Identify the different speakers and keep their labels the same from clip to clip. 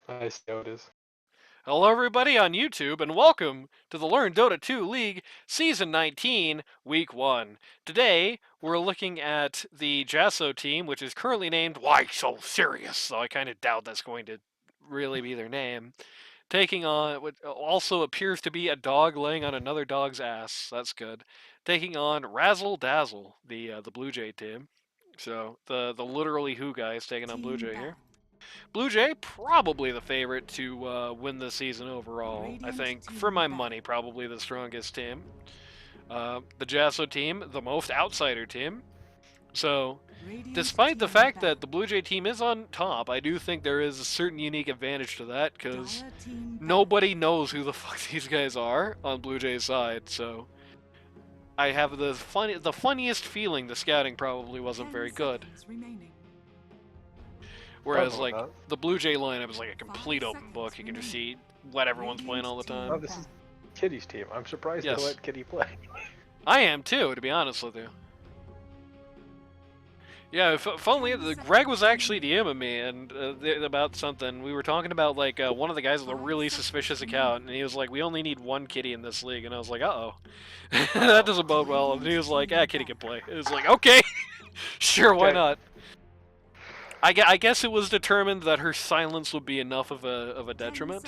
Speaker 1: I see how it is.
Speaker 2: Hello, everybody on YouTube, and welcome to the Learn Dota 2 League Season 19, Week 1. Today, we're looking at the Jaso team, which is currently named Why So Serious, so I kind of doubt that's going to really be their name. Taking on what also appears to be a dog laying on another dog's ass. That's good. Taking on Razzle Dazzle, the BlueJay team. So, the literally who guy is taking on BlueJay here. BlueJay, probably the favorite to win the season overall. I think, for my money, probably the strongest team. The Jaso team, the most outsider team. So, despite the fact that the BlueJay team is on top, I do think there is a certain unique advantage to that, because nobody knows who the fuck these guys are on BlueJay's side, so I have the funniest feeling the scouting probably wasn't very good. Whereas, like, the BlueJay lineup is like a complete open book. You can just see what everyone's playing all the time.
Speaker 1: Oh, this is Kitty's team. I'm surprised
Speaker 2: Yes.
Speaker 1: they let Kitty play.
Speaker 2: I am too, to be honest with you. Yeah, funnily, Greg was actually DMing me and about something. We were talking about like one of the guys with a really suspicious account, and he was like, "We only need one Kitty in this league," and I was like, "Uh-oh, that doesn't bode well." And he was like, "Ah, Kitty can play." It was like, "Okay, sure, why not?" I guess it was determined that her silence would be enough of a detriment.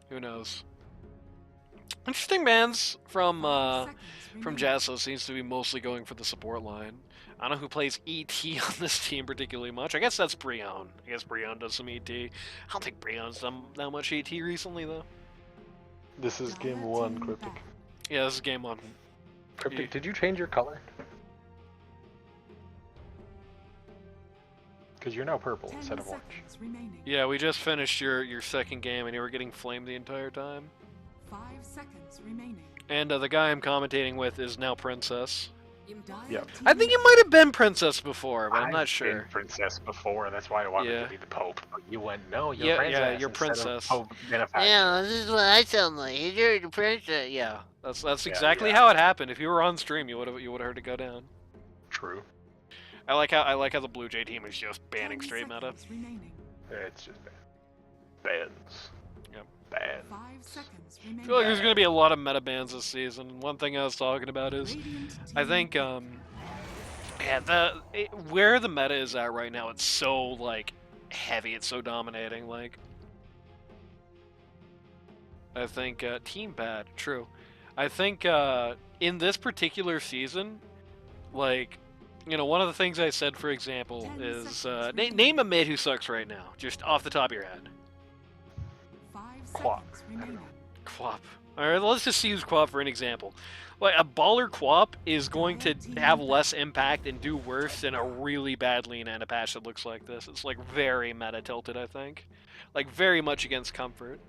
Speaker 2: Who knows? Interesting bans from Jaso seems to be mostly going for the support line. I don't know who plays ET on this team particularly much. I guess that's Brion. I guess Brion does some ET. I don't think Brion's done that much ET recently though.
Speaker 1: This is game 1, Cryptic.
Speaker 2: Yeah, this is game 1.
Speaker 1: Cryptic, did you change your color? Because you're now purple instead of orange.
Speaker 2: Yeah, we just finished your second game and you were getting flamed the entire time.
Speaker 3: 5 seconds remaining.
Speaker 2: And the guy I'm commentating with is now Princess.
Speaker 1: Yep.
Speaker 2: I think you might have been Princess before, but I'm not sure.
Speaker 1: I've been Princess before, and that's why I wanted to be the Pope. But you went, no, you're Princess.
Speaker 2: Yeah, you're Princess.
Speaker 1: Pope Bonifacio.
Speaker 2: Yeah, this is what I sound like. You're the Princess. Yeah, that's exactly how it happened. If you were on stream, you would have heard it go down.
Speaker 1: True.
Speaker 2: I like how the BlueJay team is just banning straight meta.
Speaker 1: It's just bans.
Speaker 2: Yep.
Speaker 1: Bans.
Speaker 3: 5 seconds
Speaker 2: I feel like there's going to be a lot of meta bans this season. One thing I was talking about is, I think, where the meta is at right now, it's so, like, heavy, it's so dominating, like, I think, team bad, true. I think, in this particular season, like, you know, one of the things I said, for example, is, name a mid who sucks right now, just off the top of your head.
Speaker 1: Quap.
Speaker 2: Quap. Alright, let's just use Quap for an example. Like, a baller Quap is going to have less impact and do worse than a really bad Lina in a patch that looks like this. It's, like, very meta-tilted, I think. Like, very much against comfort.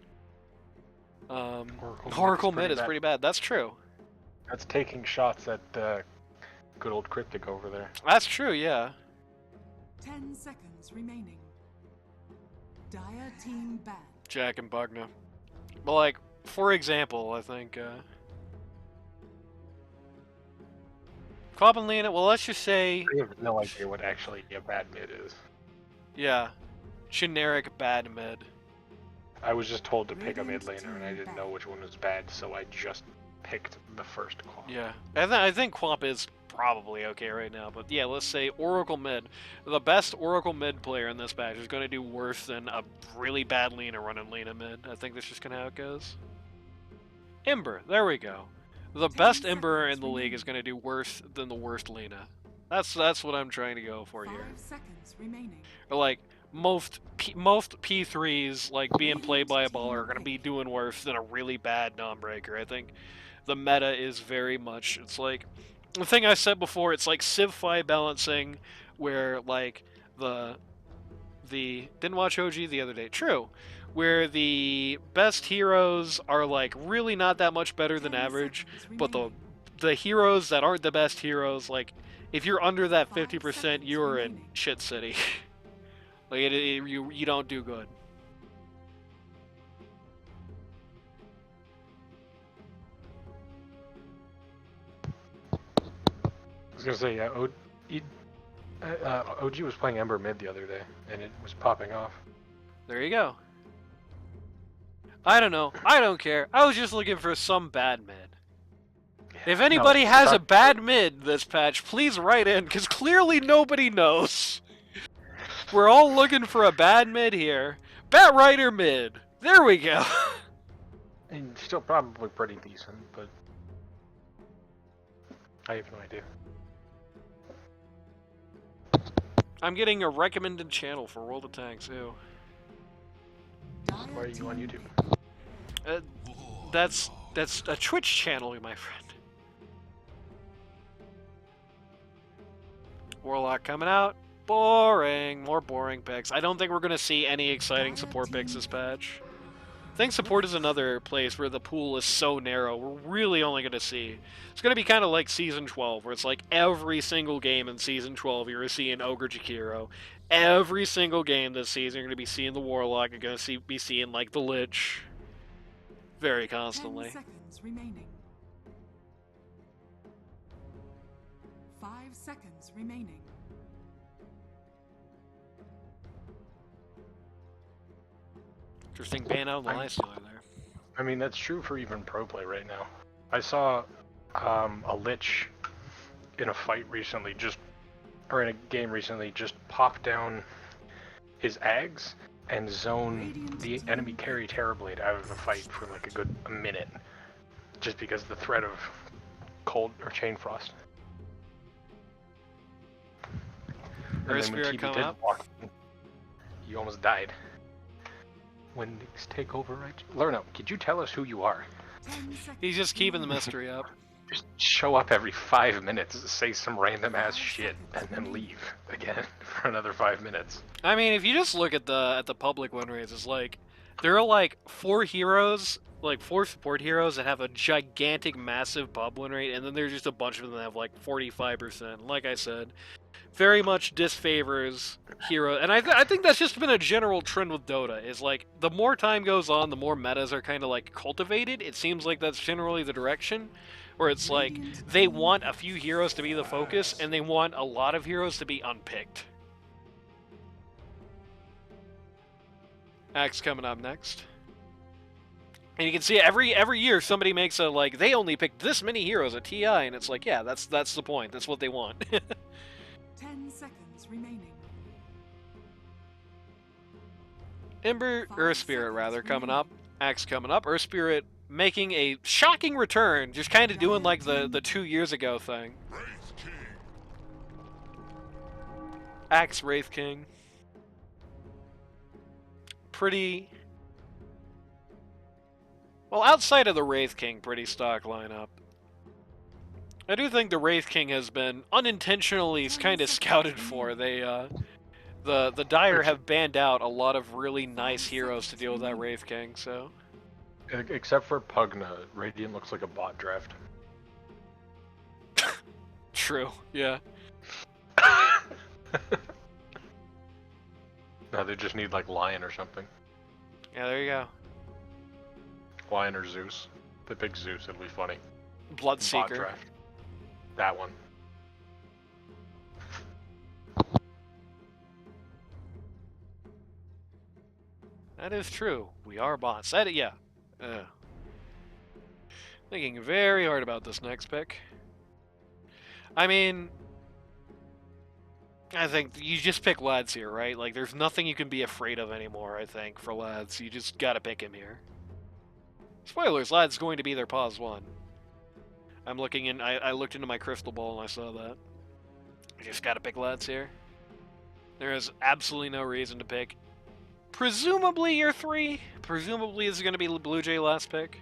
Speaker 2: Oracle mid is pretty bad. That's true.
Speaker 1: That's taking shots at good old Cryptic over there.
Speaker 2: That's true, yeah.
Speaker 3: 10 seconds remaining. Dire team bad.
Speaker 2: Jack and Bugna. But, like, for example, I think, Quap and Lina, well, let's just say...
Speaker 1: I have no idea what actually a bad mid is.
Speaker 2: Yeah. Generic bad mid.
Speaker 1: I was just told to pick a mid laner, and I didn't know which one was bad, so I just picked the first Quap.
Speaker 2: Yeah. I think Quap is probably okay right now, but yeah, let's say Oracle mid. The best Oracle mid player in this patch is going to do worse than a really bad Lina running Lina mid. I think that's just kind of how it goes. Ember, there we go. The best Ember in the league is going to do worse than the worst Lina. That's what I'm trying to go for here.
Speaker 3: 5 seconds remaining.
Speaker 2: Or like most P3s like being played by a baller are going to be doing worse than a really bad non-breaker. I think the meta is very much, it's like the thing I said before, it's like Civ 5 balancing where like the didn't watch OG the other day. True. Where the best heroes are like really not that much better than average, but the heroes that aren't the best heroes, like if you're under that 50%, you're in shit city. Like you don't do good.
Speaker 1: I was gonna say, yeah, OG was playing Ember mid the other day, and it was popping off.
Speaker 2: There you go. I don't know. I don't care. I was just looking for some bad mid. If anybody has a bad mid this patch, please write in, because clearly nobody knows. We're all looking for a bad mid here. Bat Rider mid. There we go.
Speaker 1: And still probably pretty decent, but I have no idea.
Speaker 2: I'm getting a recommended channel for World of Tanks, ew.
Speaker 1: Why are you on YouTube?
Speaker 2: That's a Twitch channel, my friend. Warlock coming out. Boring. More boring picks. I don't think we're going to see any exciting support picks this patch. I think support is another place where the pool is so narrow. We're really only going to see... It's going to be kind of like Season 12, where it's like every single game in Season 12 you're going to see an Ogre Jakiro. Every single game this season you're going to be seeing the Warlock. You're going to be seeing, like, the Lich. Very constantly.
Speaker 3: 10 seconds remaining. 5 seconds remaining.
Speaker 2: Interesting ban out of the lifestealer there.
Speaker 1: I mean, that's true for even pro play right now. I saw a Lich in a fight recently, or in a game recently, just pop down his Ags and zone the enemy carry Terrorblade out of the fight for like a minute, just because the threat of cold or chain frost.
Speaker 2: Earth Spirit come up.
Speaker 1: You almost died. When these take over, right? Lerno, could you tell us who you are?
Speaker 2: He's just keeping the mystery up.
Speaker 1: Just show up every 5 minutes, say some random ass shit, and then leave again for another 5 minutes.
Speaker 2: I mean, if you just look at the public win rates, it's like there are like 4 heroes, like 4 support heroes that have a gigantic, massive pub win rate, and then there's just a bunch of them that have like 45%. Like I said, very much disfavors hero, and I think that's just been a general trend with Dota, is like the more time goes on, the more metas are kind of like cultivated. It seems like that's generally the direction, where it's like they want a few heroes to be the focus, and they want a lot of heroes to be unpicked. Axe coming up next. And you can see every year somebody makes a, like, they only picked this many heroes at TI, and it's like, yeah, that's the point. That's what they want.
Speaker 3: 10 seconds remaining.
Speaker 2: Ember, Earth Spirit rather, coming up. Axe coming up. Earth Spirit making a shocking return, just kind of doing like the 2 years ago thing. Axe Wraith King. Pretty... Well, outside of the Wraith King, pretty stock lineup. I do think the Wraith King has been unintentionally kind of scouted for. They, the Dire have banned out a lot of really nice heroes to deal with that Wraith King, so...
Speaker 1: Except for Pugna, Radiant looks like a bot draft.
Speaker 2: True, yeah.
Speaker 1: No, they just need like Lion or something.
Speaker 2: Yeah, there you go.
Speaker 1: Lion or Zeus. They pick Zeus, it'll be funny.
Speaker 2: Bloodseeker.
Speaker 1: Bot draft. That one.
Speaker 2: That is true. We are bots. That, yeah. Thinking very hard about this next pick. I mean, I think you just pick Lads here, right? Like, there's nothing you can be afraid of anymore, I think, for Lads. You just gotta pick him here. Spoilers, Lad's going to be their pause 1. I'm looking in, I looked into my crystal ball and I saw that. I just gotta pick Lads here. There is absolutely no reason to pick. Presumably your 3. Presumably this is going to be BlueJay last pick.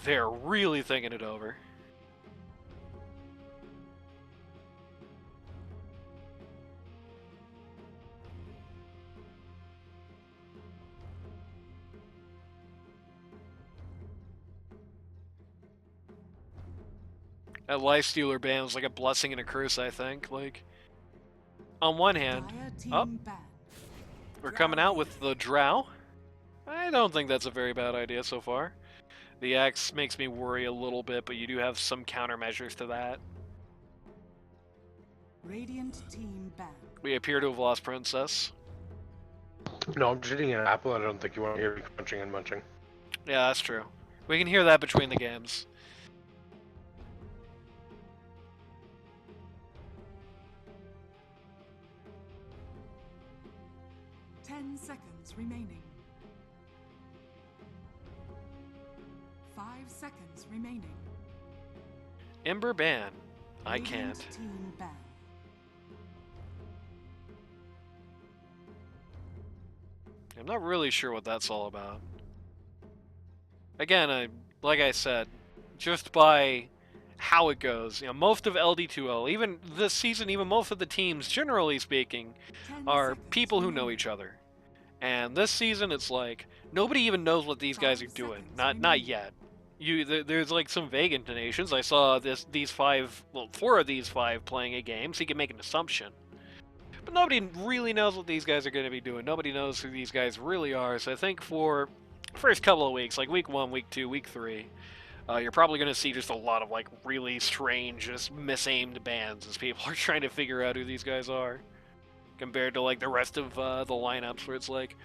Speaker 2: They're really thinking it over. That Lifestealer ban was like a blessing and a curse, I think. Like, on one hand, we're coming out with the Drow. I don't think that's a very bad idea so far. The Axe makes me worry a little bit, but you do have some countermeasures to that.
Speaker 3: Radiant team ban.
Speaker 2: We appear to have lost Princess.
Speaker 1: No, I'm just eating an apple. I don't think you want to hear me crunching and munching.
Speaker 2: Yeah, that's true. We can hear that between the games.
Speaker 3: Seconds remaining. 5 seconds remaining.
Speaker 2: Ember ban. I
Speaker 3: Radiant
Speaker 2: can't.
Speaker 3: Team ban.
Speaker 2: I'm not really sure what that's all about. Again, like I said, just by how it goes, you know, most of LD2L, even this season, even most of the teams, generally speaking,
Speaker 3: 10
Speaker 2: are
Speaker 3: seconds
Speaker 2: people who know
Speaker 3: remaining.
Speaker 2: each other. And this season, it's like nobody even knows what these guys are
Speaker 3: 5
Speaker 2: doing.
Speaker 3: seconds
Speaker 2: Not
Speaker 3: remaining.
Speaker 2: yet. There's like some vague intonations. I saw four of these five playing a game, so you can make an assumption. But nobody really knows what these guys are going to be doing. Nobody knows who these guys really are. So I think for the first couple of weeks, like week 1, week 2, week 3, you're probably going to see just a lot of like really strange, just misaimed bans as people are trying to figure out who these guys are, compared to like the rest of the lineups where it's like,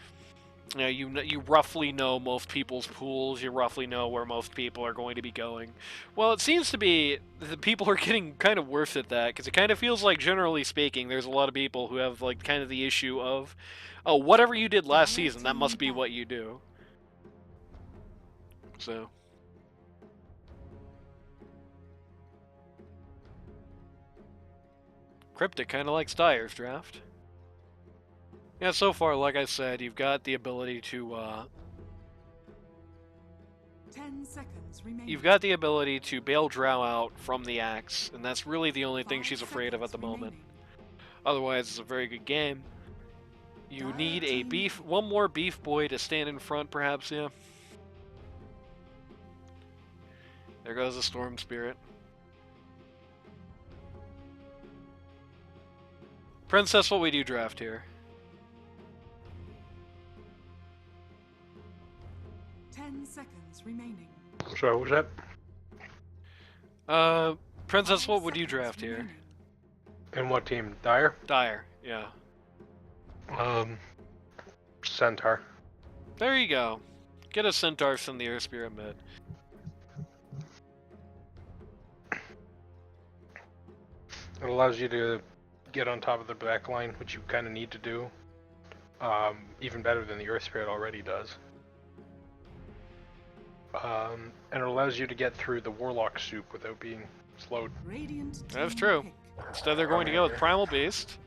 Speaker 2: you roughly know most people's pools, you roughly know where most people are going to be going. Well, it seems to be the people are getting kind of worse at that, because it kind of feels like, generally speaking, there's a lot of people who have like kind of the issue of, oh, whatever you did last season, that must be what you do. So Cryptic kind of likes Dyer's draft. Yeah, so far, like I said, you've got the ability to
Speaker 3: 10 seconds remaining.
Speaker 2: you've got the ability to bail Drow out from the axe, and that's really the only thing
Speaker 3: 5
Speaker 2: she's afraid of at
Speaker 3: seconds
Speaker 2: the moment.
Speaker 3: remaining.
Speaker 2: Otherwise, it's a very good game. You
Speaker 3: Dire
Speaker 2: need a
Speaker 3: team.
Speaker 2: one more beef boy to stand in front, perhaps, yeah. There goes the Storm Spirit. Princess, what we do draft here?
Speaker 3: 10 seconds remaining.
Speaker 1: So what was that?
Speaker 2: Princess,
Speaker 3: 5
Speaker 2: what would you
Speaker 3: seconds
Speaker 2: draft here?
Speaker 3: remaining.
Speaker 1: And what team? Dyer?
Speaker 2: Dire, yeah.
Speaker 1: Centaur.
Speaker 2: There you go. Get a Centaur from the Earth Spirit mid.
Speaker 1: It allows you to get on top of the back line, which you kind of need to do. Even better than the Earth Spirit already does. And it allows you to get through the Warlock soup without being slowed.
Speaker 3: Radiant
Speaker 2: That's
Speaker 3: team
Speaker 2: true.
Speaker 3: pick.
Speaker 2: Instead, they're going to go with Primal Beast.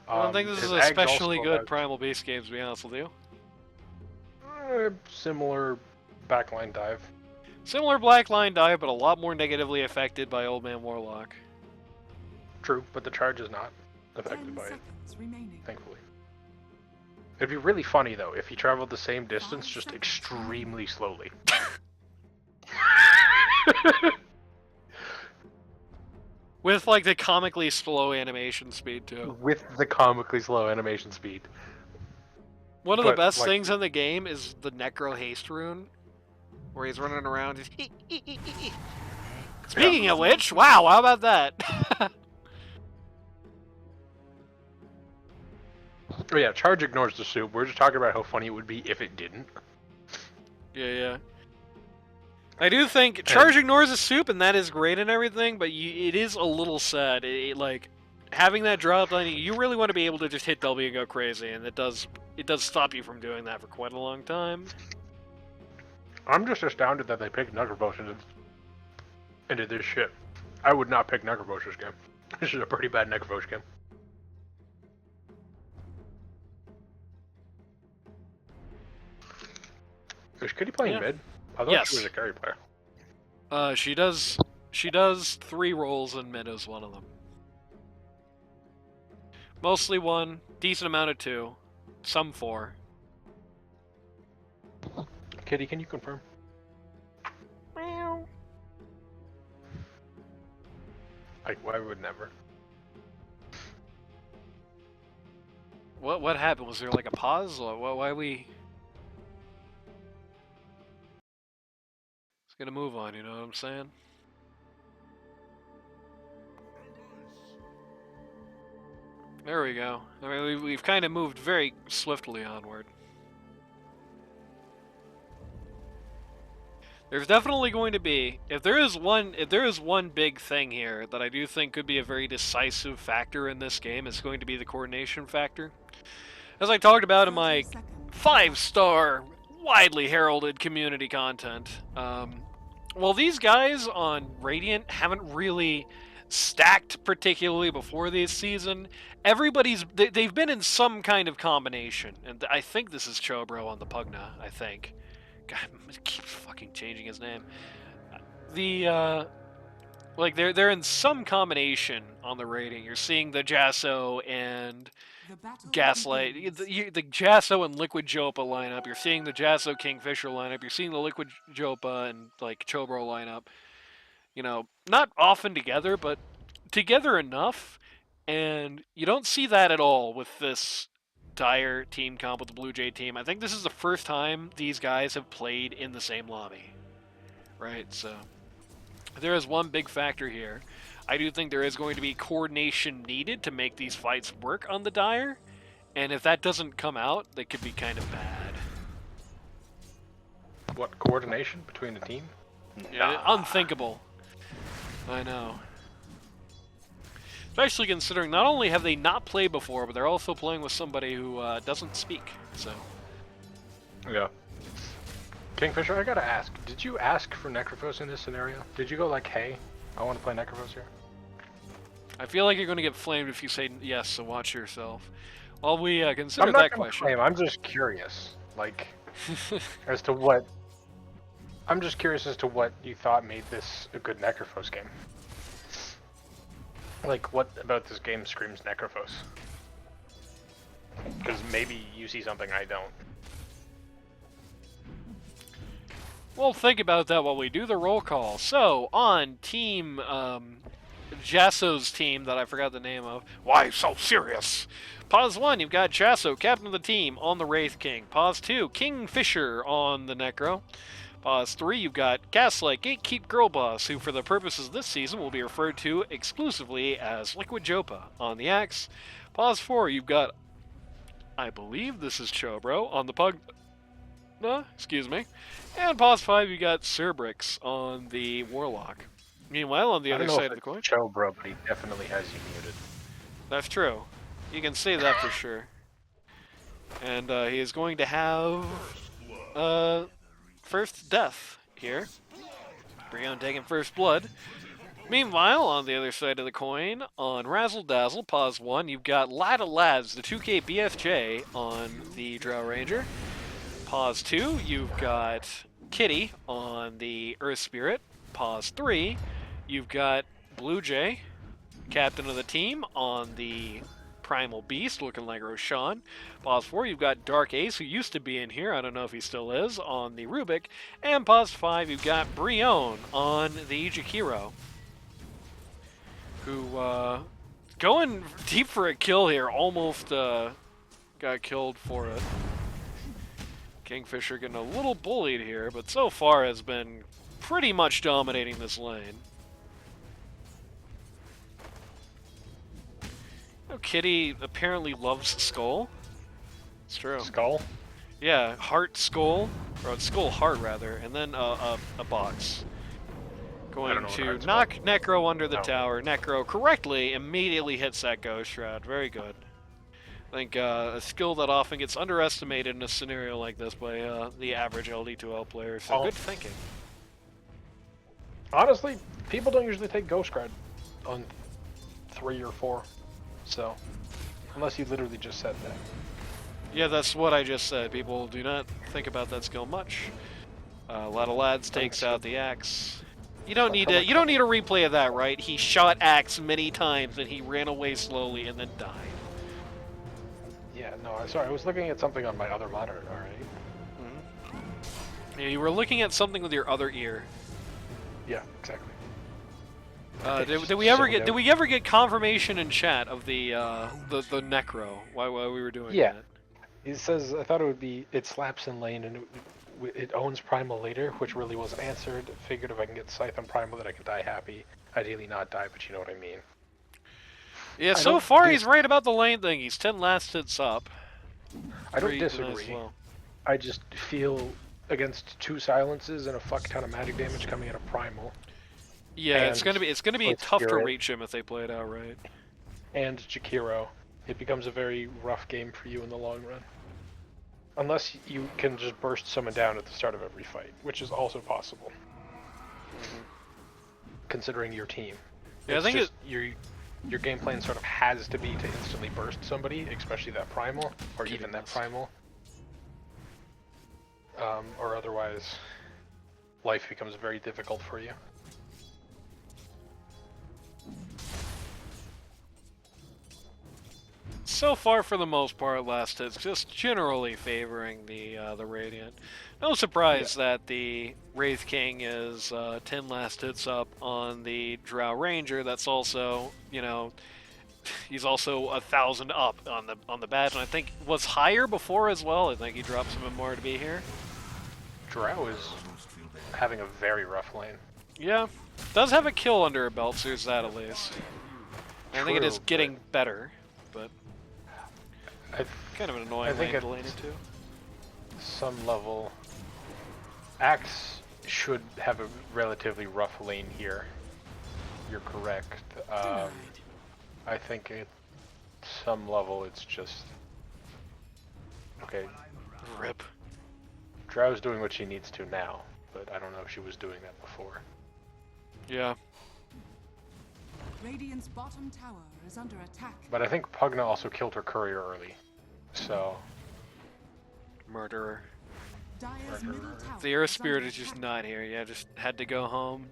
Speaker 2: I don't think this
Speaker 1: his
Speaker 2: is
Speaker 1: Ags
Speaker 2: especially
Speaker 1: also
Speaker 2: good
Speaker 1: has,
Speaker 2: Primal Beast games, to be honest with you.
Speaker 1: similar backline dive.
Speaker 2: Similar Black Line dive, but a lot more negatively affected by Old Man Warlock.
Speaker 1: True, but the charge is not
Speaker 3: 10
Speaker 1: affected by it,
Speaker 3: seconds remaining.
Speaker 1: thankfully. It'd be really funny though if he traveled the same distance,
Speaker 3: 5
Speaker 1: just
Speaker 3: seconds
Speaker 1: extremely slowly.
Speaker 2: With, like, the comically slow animation speed, too.
Speaker 1: With the comically slow animation speed.
Speaker 2: One of the
Speaker 1: But,
Speaker 2: best
Speaker 1: like-
Speaker 2: things in the game is the Necro Haste rune, where he's running around just Speaking of which, wow, how about that?
Speaker 1: Oh yeah, charge ignores the soup. We're just talking about how funny it would be if it didn't.
Speaker 2: Yeah. I do think Charge ignores the soup, and that is great and everything, but it is a little sad. Like, having that drop on you really want to be able to just hit W and go crazy, and it does stop you from doing that for quite a long time.
Speaker 1: I'm just astounded that they picked Necrobosh into this shit. I would not pick Necrobosh this game. This is a pretty bad Necrobosh game. Is Kitty playing
Speaker 2: Yeah.
Speaker 1: mid? I thought
Speaker 2: Yes.
Speaker 1: she was a carry player.
Speaker 2: She does 3 roles, and mid is one of them. Mostly 1, decent amount of 2, some 4.
Speaker 1: Kitty, can you confirm?
Speaker 2: Meow.
Speaker 1: Like, why would never?
Speaker 2: What happened? Was there like a pause? Why we? It's gonna move on. You know what I'm saying? There we go. I mean, we've kind of moved very swiftly onward. There's definitely going to be, if there is one big thing here that I do think could be a very decisive factor in this game, it's going to be the coordination factor. As I talked about in my 5-star, widely heralded community content, well, these guys on Radiant haven't really stacked particularly before this season. They've been in some kind of combination, and I think this is Chobro on the Pugna, I think. God, it keeps fucking changing his name. Like they're in some combination on the rating. You're seeing the Jaso and Gaslight, the Jaso and Liquid Jopa lineup. You're seeing the Jaso Kingfisher lineup. You're seeing the Liquid Jopa and like Chobro lineup. You know, not often together, but together enough. And you don't see that at all with this Dire team comp with the BlueJay team. I think this is the first time these guys have played in the same lobby. Right, so there is one big factor here. I do think there is going to be coordination needed to make these fights work on the Dire, and if that doesn't come out, they could be kind of bad.
Speaker 1: What, coordination between the team?
Speaker 2: Yeah, unthinkable. I know. Especially considering not only have they not played before, but they're also playing with somebody who doesn't speak, so.
Speaker 1: Yeah. Kingfisher, I gotta ask, did you ask for Necrophos in this scenario? Did you go like, hey, I want to play Necrophos here?
Speaker 2: I feel like you're going to get flamed if you say yes, so watch yourself. While we consider
Speaker 1: I'm not
Speaker 2: that
Speaker 1: gonna
Speaker 2: question.
Speaker 1: Flame, I'm just curious, like, as to what... I'm just curious as to what you thought made this a good Necrophos game. Like, what about this game screams Necrophos? Because maybe you see something I don't.
Speaker 2: We'll think about that while we do the roll call. So, on team, Jaso's team that I forgot the name of. Why so serious? Pause 1, you've got Jaso, captain of the team, on the Wraith King. Pause 2, Kingfisher on the Necro. Pause 3, you've got Gaslight, Gatekeep Girl Boss, who for the purposes of this season will be referred to exclusively as Liquid Jopa on the Axe. Pause 4, you've got, I believe this is Chobro on the Pug... excuse me. And pause 5, you got Cerberix on the Warlock. Meanwhile, on the other side of the coin...
Speaker 1: Chobro, but he definitely has you muted.
Speaker 2: That's true. You can say that for sure. And he is going to have... first death here. Brion taking first blood. Meanwhile, on the other side of the coin, on Razzle Dazzle, pause 1, you've got Lada Lads, the 2K BFJ on the Drow Ranger. Pause 2, you've got Kitty on the Earth Spirit. Pause 3, you've got BlueJay, captain of the team, on the Primal Beast, looking like Roshan. Pause 4, you've got Dark Ace, who used to be in here, I don't know if he still is, on the Rubik. And pause 5, you've got Brion on the Jakiro, who, going deep for a kill here, almost got killed for it. Kingfisher getting a little bullied here, but so far has been pretty much dominating this lane. Oh, Kitty apparently loves Skull. It's true.
Speaker 1: Skull?
Speaker 2: Yeah, Heart Skull, or Skull Heart rather, and then a box. Going to knock Necro under the tower. Necro correctly immediately hits that Ghost Shroud. Very good. I think a skill that often gets underestimated in a scenario like this by the average LD2L player. So good thinking.
Speaker 1: Honestly, people don't usually take Ghost Shroud on 3 or 4. So, unless you literally just said that.
Speaker 2: Yeah, that's what I just said. People do not think about that skill much. A lot of lads takes out the axe. You don't need to. You don't need a replay of that, right? He shot axe many times and he ran away slowly and then died.
Speaker 1: Yeah, no, sorry. I was looking at something on my other monitor. All right.
Speaker 2: Mm-hmm. Yeah, you were looking at something with your other ear.
Speaker 1: Yeah, exactly.
Speaker 2: Did we ever get confirmation in chat of the Necro? Why we were doing that?
Speaker 1: It says I thought it would be it slaps in lane and it owns Primal later, which really wasn't answered. Figured if I can get Scythe on Primal that I can die happy. Ideally not die, but you know what I mean.
Speaker 2: Yeah,
Speaker 1: I
Speaker 2: so
Speaker 1: don't
Speaker 2: far
Speaker 1: dis-
Speaker 2: he's right about the lane thing. He's 10 last hits up.
Speaker 1: I don't
Speaker 2: Pretty nice
Speaker 1: disagree.
Speaker 2: well.
Speaker 1: I just feel against 2 silences and a fuck ton of magic damage coming out of Primal
Speaker 2: Yeah, it's
Speaker 1: And
Speaker 2: gonna be
Speaker 1: with
Speaker 2: tough to
Speaker 1: Spirit.
Speaker 2: reach him if they play it out right.
Speaker 1: and Jakiro, it becomes a very rough game for you in the long run. Unless you can just burst someone down at the start of every fight, which is also possible, considering your team.
Speaker 2: Yeah,
Speaker 1: It's
Speaker 2: I think
Speaker 1: just your game plan sort of has to be to instantly burst somebody, especially that Primal, or
Speaker 2: Keep
Speaker 1: even
Speaker 2: it
Speaker 1: that
Speaker 2: missed.
Speaker 1: Primal. Or otherwise, life becomes very difficult for you.
Speaker 2: So far, for the most part, last hits just generally favoring the Radiant. No surprise that the Wraith King is 10 last hits up on the Drow Ranger. That's also, you know, he's also 1,000 up on the badge, and I think was higher before as well. I think he dropped some more to be here.
Speaker 1: Drow is having a very rough lane.
Speaker 2: Yeah, does have a kill under her belt, so there's that at least. I think it is
Speaker 1: True,
Speaker 2: getting better, but
Speaker 1: I
Speaker 2: kind of an
Speaker 1: I
Speaker 2: annoying
Speaker 1: think
Speaker 2: lane to
Speaker 1: at
Speaker 2: lane into.
Speaker 1: some level, Axe should have a relatively rough lane here. You're correct.
Speaker 3: Denied.
Speaker 1: I think at some level it's just... Okay,
Speaker 2: Rip.
Speaker 1: Drow's doing what she needs to now, but I don't know if she was doing that before.
Speaker 2: Yeah.
Speaker 3: Radiant's bottom tower is under attack.
Speaker 1: But I think Pugna also killed her courier early, so...
Speaker 2: Murderer.
Speaker 3: Dire's middle tower
Speaker 2: The Earth
Speaker 3: is
Speaker 2: Spirit
Speaker 3: under
Speaker 2: is just
Speaker 3: attack.
Speaker 2: not here. Yeah, just had to go home.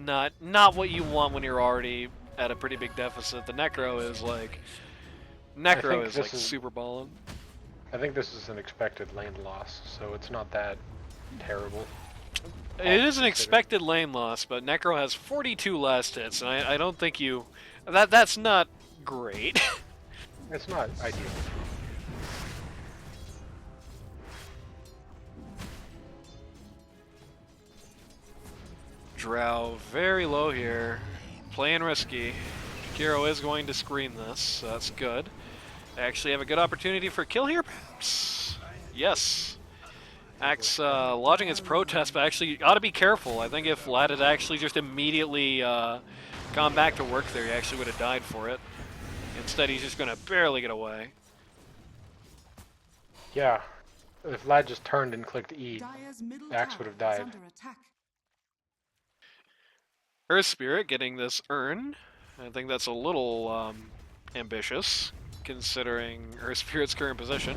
Speaker 2: Not what you want when you're already at a pretty big deficit. The Necro is like... Necro
Speaker 1: think
Speaker 2: is
Speaker 1: this
Speaker 2: like
Speaker 1: is-
Speaker 2: super balling.
Speaker 1: I think this is an expected lane loss, so it's not that terrible.
Speaker 2: It is an
Speaker 1: consider.
Speaker 2: expected lane loss, but Necro has 42 last hits, and I don't think you... That's not great.
Speaker 1: It's not ideal.
Speaker 2: Drow very low here. Playing risky. Kiro is going to screen this, so that's good. They actually have a good opportunity for kill here, perhaps? Yes. Axe lodging its protest, but actually you ought to be careful. I think if Lad had actually just immediately gone back to work there, he actually would have died for it. Instead, he's just going to barely get away.
Speaker 1: Yeah, if Lad just turned and clicked E,
Speaker 3: Dire's middle
Speaker 1: Axe
Speaker 3: tower
Speaker 1: would have
Speaker 3: is
Speaker 1: died.
Speaker 3: under attack.
Speaker 2: Earth Spirit getting this urn. I think that's a little ambitious, considering Earth Spirit's current position.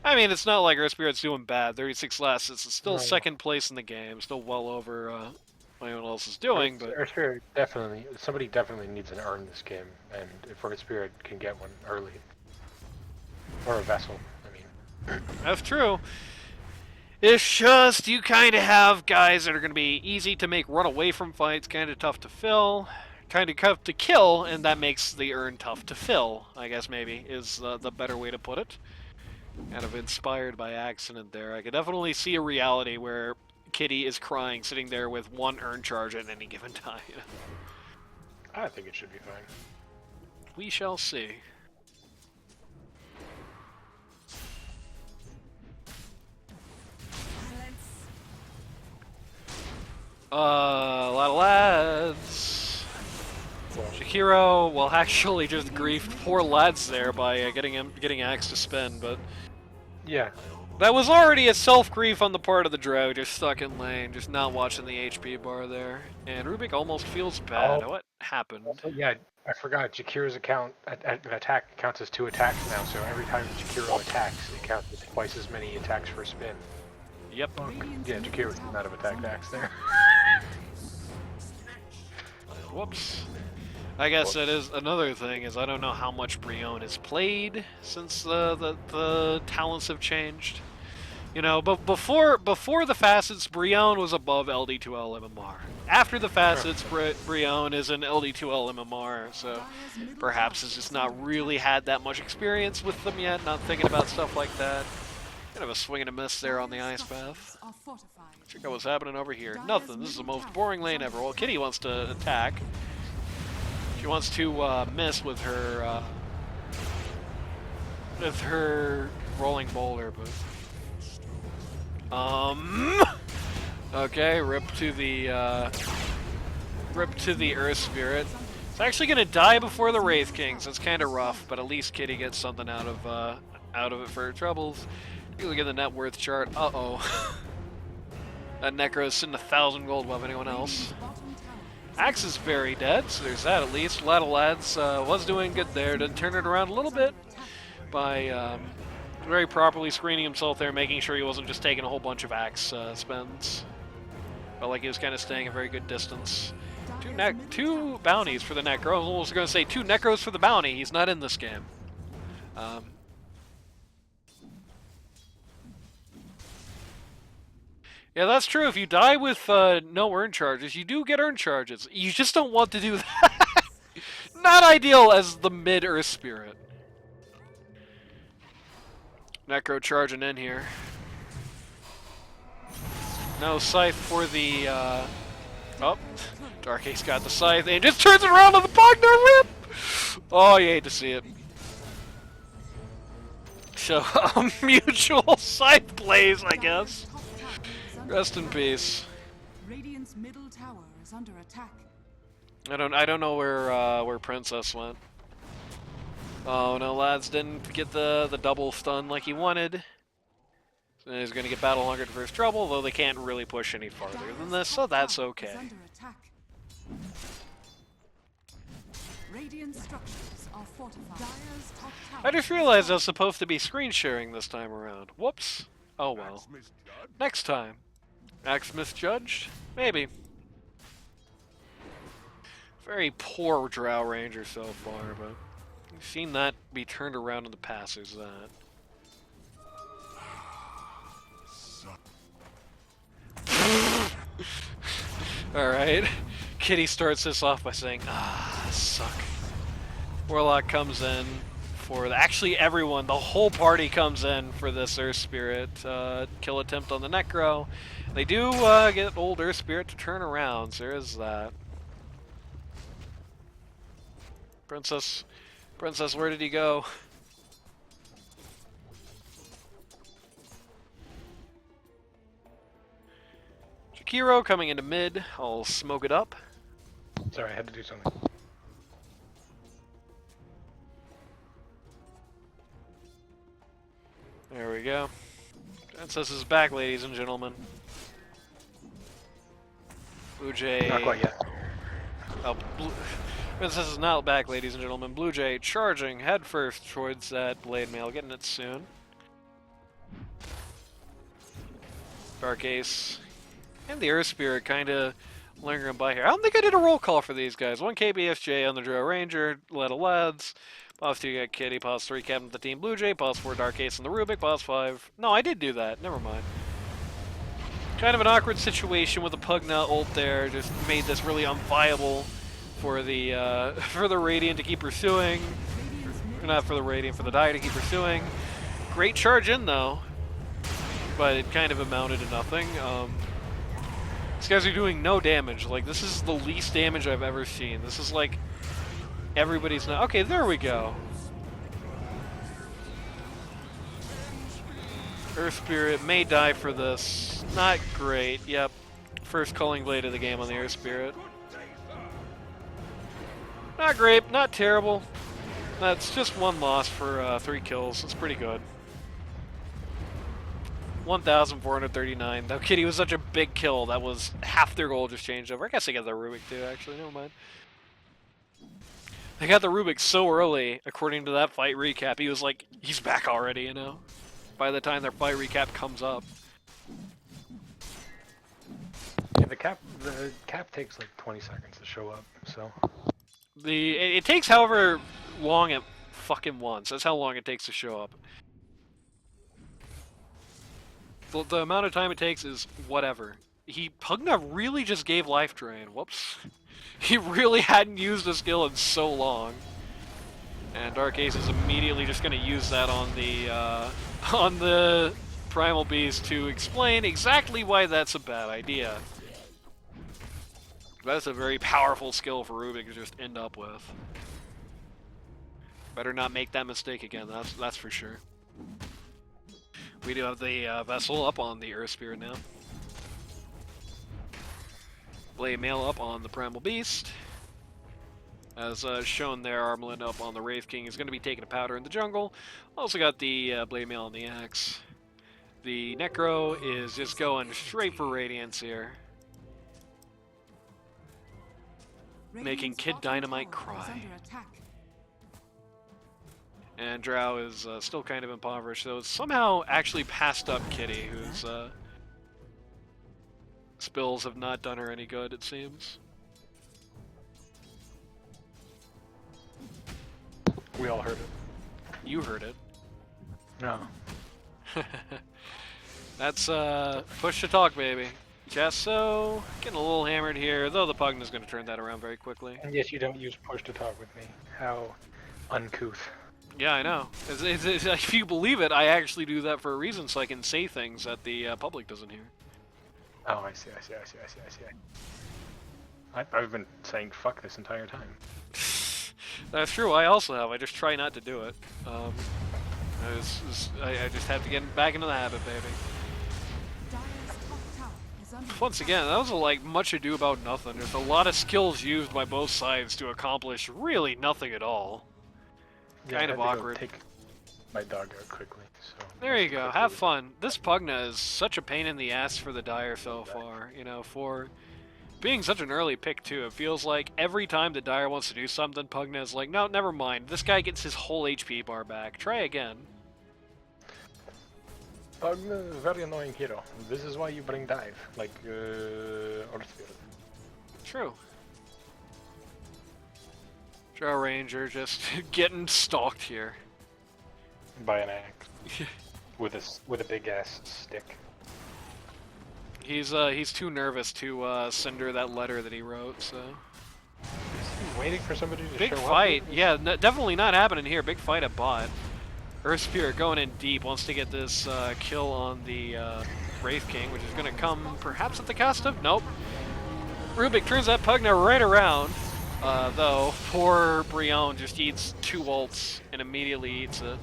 Speaker 2: I mean, it's not like Earth Spirit's doing bad. 36 last, it's still
Speaker 1: No.
Speaker 2: second place in the game, still well over what anyone else is doing, but
Speaker 1: Earth Spirit definitely, somebody definitely needs an urn this game, and if Earth Spirit can get one early, or a vessel, I mean.
Speaker 2: that's true. It's just you kind of have guys that are going to be easy to make run away from fights, kind of tough to fill, kind of tough to kill, and that makes the urn tough to fill, I guess maybe, is the better way to put it. Kind of inspired by accident there. I could definitely see a reality where Kitty is crying, sitting there with one urn charge at any given time.
Speaker 1: I think it should be fine.
Speaker 2: We shall see. A lot of lads. Shakiro, well, actually just griefed poor lads there by getting Axe to spin, but
Speaker 1: Yeah,
Speaker 2: that was already a self-grief on the part of the Drow, just stuck in lane, just not watching the HP bar there. And Rubik almost feels bad.
Speaker 1: Oh.
Speaker 2: What happened?
Speaker 1: yeah, I forgot, Jakira's attack counts as 2 attacks now, so every time Jakiro attacks, it counts as twice as many attacks for spin.
Speaker 2: Yep.
Speaker 3: Radiant's
Speaker 1: Yeah,
Speaker 3: middle
Speaker 1: Jakiro should
Speaker 3: tower
Speaker 1: not have
Speaker 3: is
Speaker 1: attacked
Speaker 3: under
Speaker 1: Axe there.
Speaker 3: attack.
Speaker 2: Whoops. I guess that is another thing, is I don't know how much Brion has played since the talents have changed. You know, but before the facets, Brion was above LD2L MMR. After the facets, Brion is an LD2L MMR, so
Speaker 3: Dire's middle
Speaker 2: perhaps
Speaker 3: tower
Speaker 2: has just
Speaker 3: is
Speaker 2: not
Speaker 3: under
Speaker 2: really
Speaker 3: attack.
Speaker 2: had that much experience with them yet, not thinking about stuff like that. Kind of a swing and a miss there on the
Speaker 3: Dire's
Speaker 2: ice path.
Speaker 3: structures are fortified.
Speaker 2: Check out what's happening over here.
Speaker 3: Dire's
Speaker 2: Nothing. This is the
Speaker 3: middle
Speaker 2: most
Speaker 3: tower
Speaker 2: boring
Speaker 3: is
Speaker 2: lane
Speaker 3: under
Speaker 2: ever. Well,
Speaker 3: attack.
Speaker 2: Kitty wants to attack. She wants to miss with her rolling boulder, but okay, rip to the Earth Spirit. It's actually gonna die before the Wraith Kings. That's kind of rough, but at least Kitty gets something out of it for her troubles. You look at the net worth chart. Uh-oh. That Necro's sitting 1,000 gold above anyone else. Axe is very dead, so there's that at least. Lads was doing good there to turn it around a little bit by very properly screening himself there, making sure he wasn't just taking a whole bunch of Axe spends. Felt like he was kind of staying a very good distance. Two bounties for the Necro. I was almost going to say 2 Necros for the bounty. He's not in this game. Yeah, that's true. If you die with no earn charges, you do get earn charges. You just don't want to do that. Not ideal as the mid-Earth Spirit. Necro charging in here. No scythe for the... Oh, Dark Ace got the scythe and just turns it around on the Pugna Rip! Oh, you hate to see it. So, a mutual scythe plays, I guess. Rest in peace.
Speaker 3: Radiant's middle tower is under attack.
Speaker 2: I don't know where Princess went. Oh no, lads didn't get the double stun like he wanted. So he's gonna get battle hungered for his trouble, though they can't really push any farther than this, so that's okay.
Speaker 3: Radiant structures are fortified. Dire's top tower.
Speaker 2: I just realized I was supposed to be screen sharing this time around. Whoops. Oh well. Next time. Axe misjudged? Maybe. Very poor Drow Ranger so far, but we've seen that be turned around in the past. There's that. Alright. Kitty starts this off by saying, ah, suck. Warlock comes in for actually everyone, the whole party comes in for this Earth Spirit kill attempt on the Necro. They do get old Earth Spirit to turn around, so there is that. Princess, where did he go? Jakiro coming into mid. I'll smoke it up.
Speaker 1: Sorry, I had to do something.
Speaker 2: There we go. Princess is back, ladies and gentlemen. BlueJay.
Speaker 1: Not quite yet.
Speaker 2: Oh, Princess is not back, ladies and gentlemen. BlueJay charging headfirst towards that blade mail, getting it soon. Dark Ace and the Earth Spirit kind of lingering by here. I don't think I did a roll call for these guys. 1 KBSJ on the Drow Ranger, lads. Pause 2 got Kitty, pause 3 captain of the team BlueJay, pause 4 Dark Ace on the Rubik, pause 5. No, I did do that. Never mind. Kind of an awkward situation with the Pugna ult there. Just made this really unviable for the Radiant to keep pursuing. Or not for the Radiant, for the Dire to keep pursuing. Great charge in though, but it kind of amounted to nothing. These guys are doing no damage. Like, this is the least damage I've ever seen. This is like everybody's not. Okay, there we go. Earth Spirit may die for this. Not great. Yep. First Culling Blade of the game on the Earth Spirit. Not great. Not terrible. That's just 1 loss for 3 kills. It's pretty good. 1,439. Though Kitty was such a big kill, that was half their goal just changed over. I guess they got the Rubik too, actually. Never mind. They got the Rubik so early, according to that fight recap. He was like, he's back already, you know? By the time their fight recap comes up.
Speaker 1: Yeah, the cap takes like 20 seconds to show up, so.
Speaker 2: It takes however long it fucking wants. That's how long it takes to show up. The amount of time it takes is whatever. Pugna really just gave life drain. Whoops. He really hadn't used a skill in so long. And Dark Ace is immediately just going to use that on the Primal Beast to explain exactly why that's a bad idea. That's a very powerful skill for Rubik to just end up with. Better not make that mistake again, that's for sure. We do have the Vessel up on the Earth Spirit now. Blade Mail up on the Primal Beast. As shown there, Armlin up on the Wraith King is going to be taking a powder in the jungle. Also got the Blade Mail on the Axe. The Necro is just going straight for Radiance here. Making Kid Dynamite cry. And Drow is still kind of impoverished, so it's somehow actually passed up Kitty, whose spills have not done her any good, it seems.
Speaker 1: We all heard it.
Speaker 2: You heard it.
Speaker 1: No.
Speaker 2: That's push to talk, baby. Jaso getting a little hammered here, though the Pugna is going to turn that around very quickly.
Speaker 1: And yes, you don't use push to talk with me. How uncouth.
Speaker 2: Yeah, I know. If you believe it, I actually do that for a reason, so I can say things that the public doesn't hear.
Speaker 1: Oh, I see. I've been saying fuck this entire time.
Speaker 2: That's true. I also have. I just try not to do it. I just have to get back into the habit, baby. Once again, that was like much ado about nothing. There's a lot of skills used by both sides to accomplish really nothing at all.
Speaker 1: Yeah,
Speaker 2: kind of awkward.
Speaker 1: Take my dog out quickly. So
Speaker 2: there you go. Have fun. This Pugna is such a pain in the ass for the Dire so far. You know, for being such an early pick too. It feels like every time the Dire wants to do something, Pugna is like, no, never mind. This guy gets his whole HP bar back. Try again.
Speaker 1: Pugna is a very annoying hero. This is why you bring dive, like Earth Spirit.
Speaker 2: True. Drow Ranger just getting stalked here.
Speaker 1: By an axe. with a big ass stick.
Speaker 2: He's too nervous to cinder that letter that he wrote, so.
Speaker 1: He's waiting for somebody to
Speaker 2: big
Speaker 1: show
Speaker 2: fight.
Speaker 1: up.
Speaker 2: Yeah, definitely not happening here. Big fight at bot. Earth Spirit going in deep, wants to get this kill on the Wraith King, which is going to come perhaps at the cost of? Nope. Rubik turns that Pugna right around. Though, poor Brion just eats 2 ults and immediately eats it.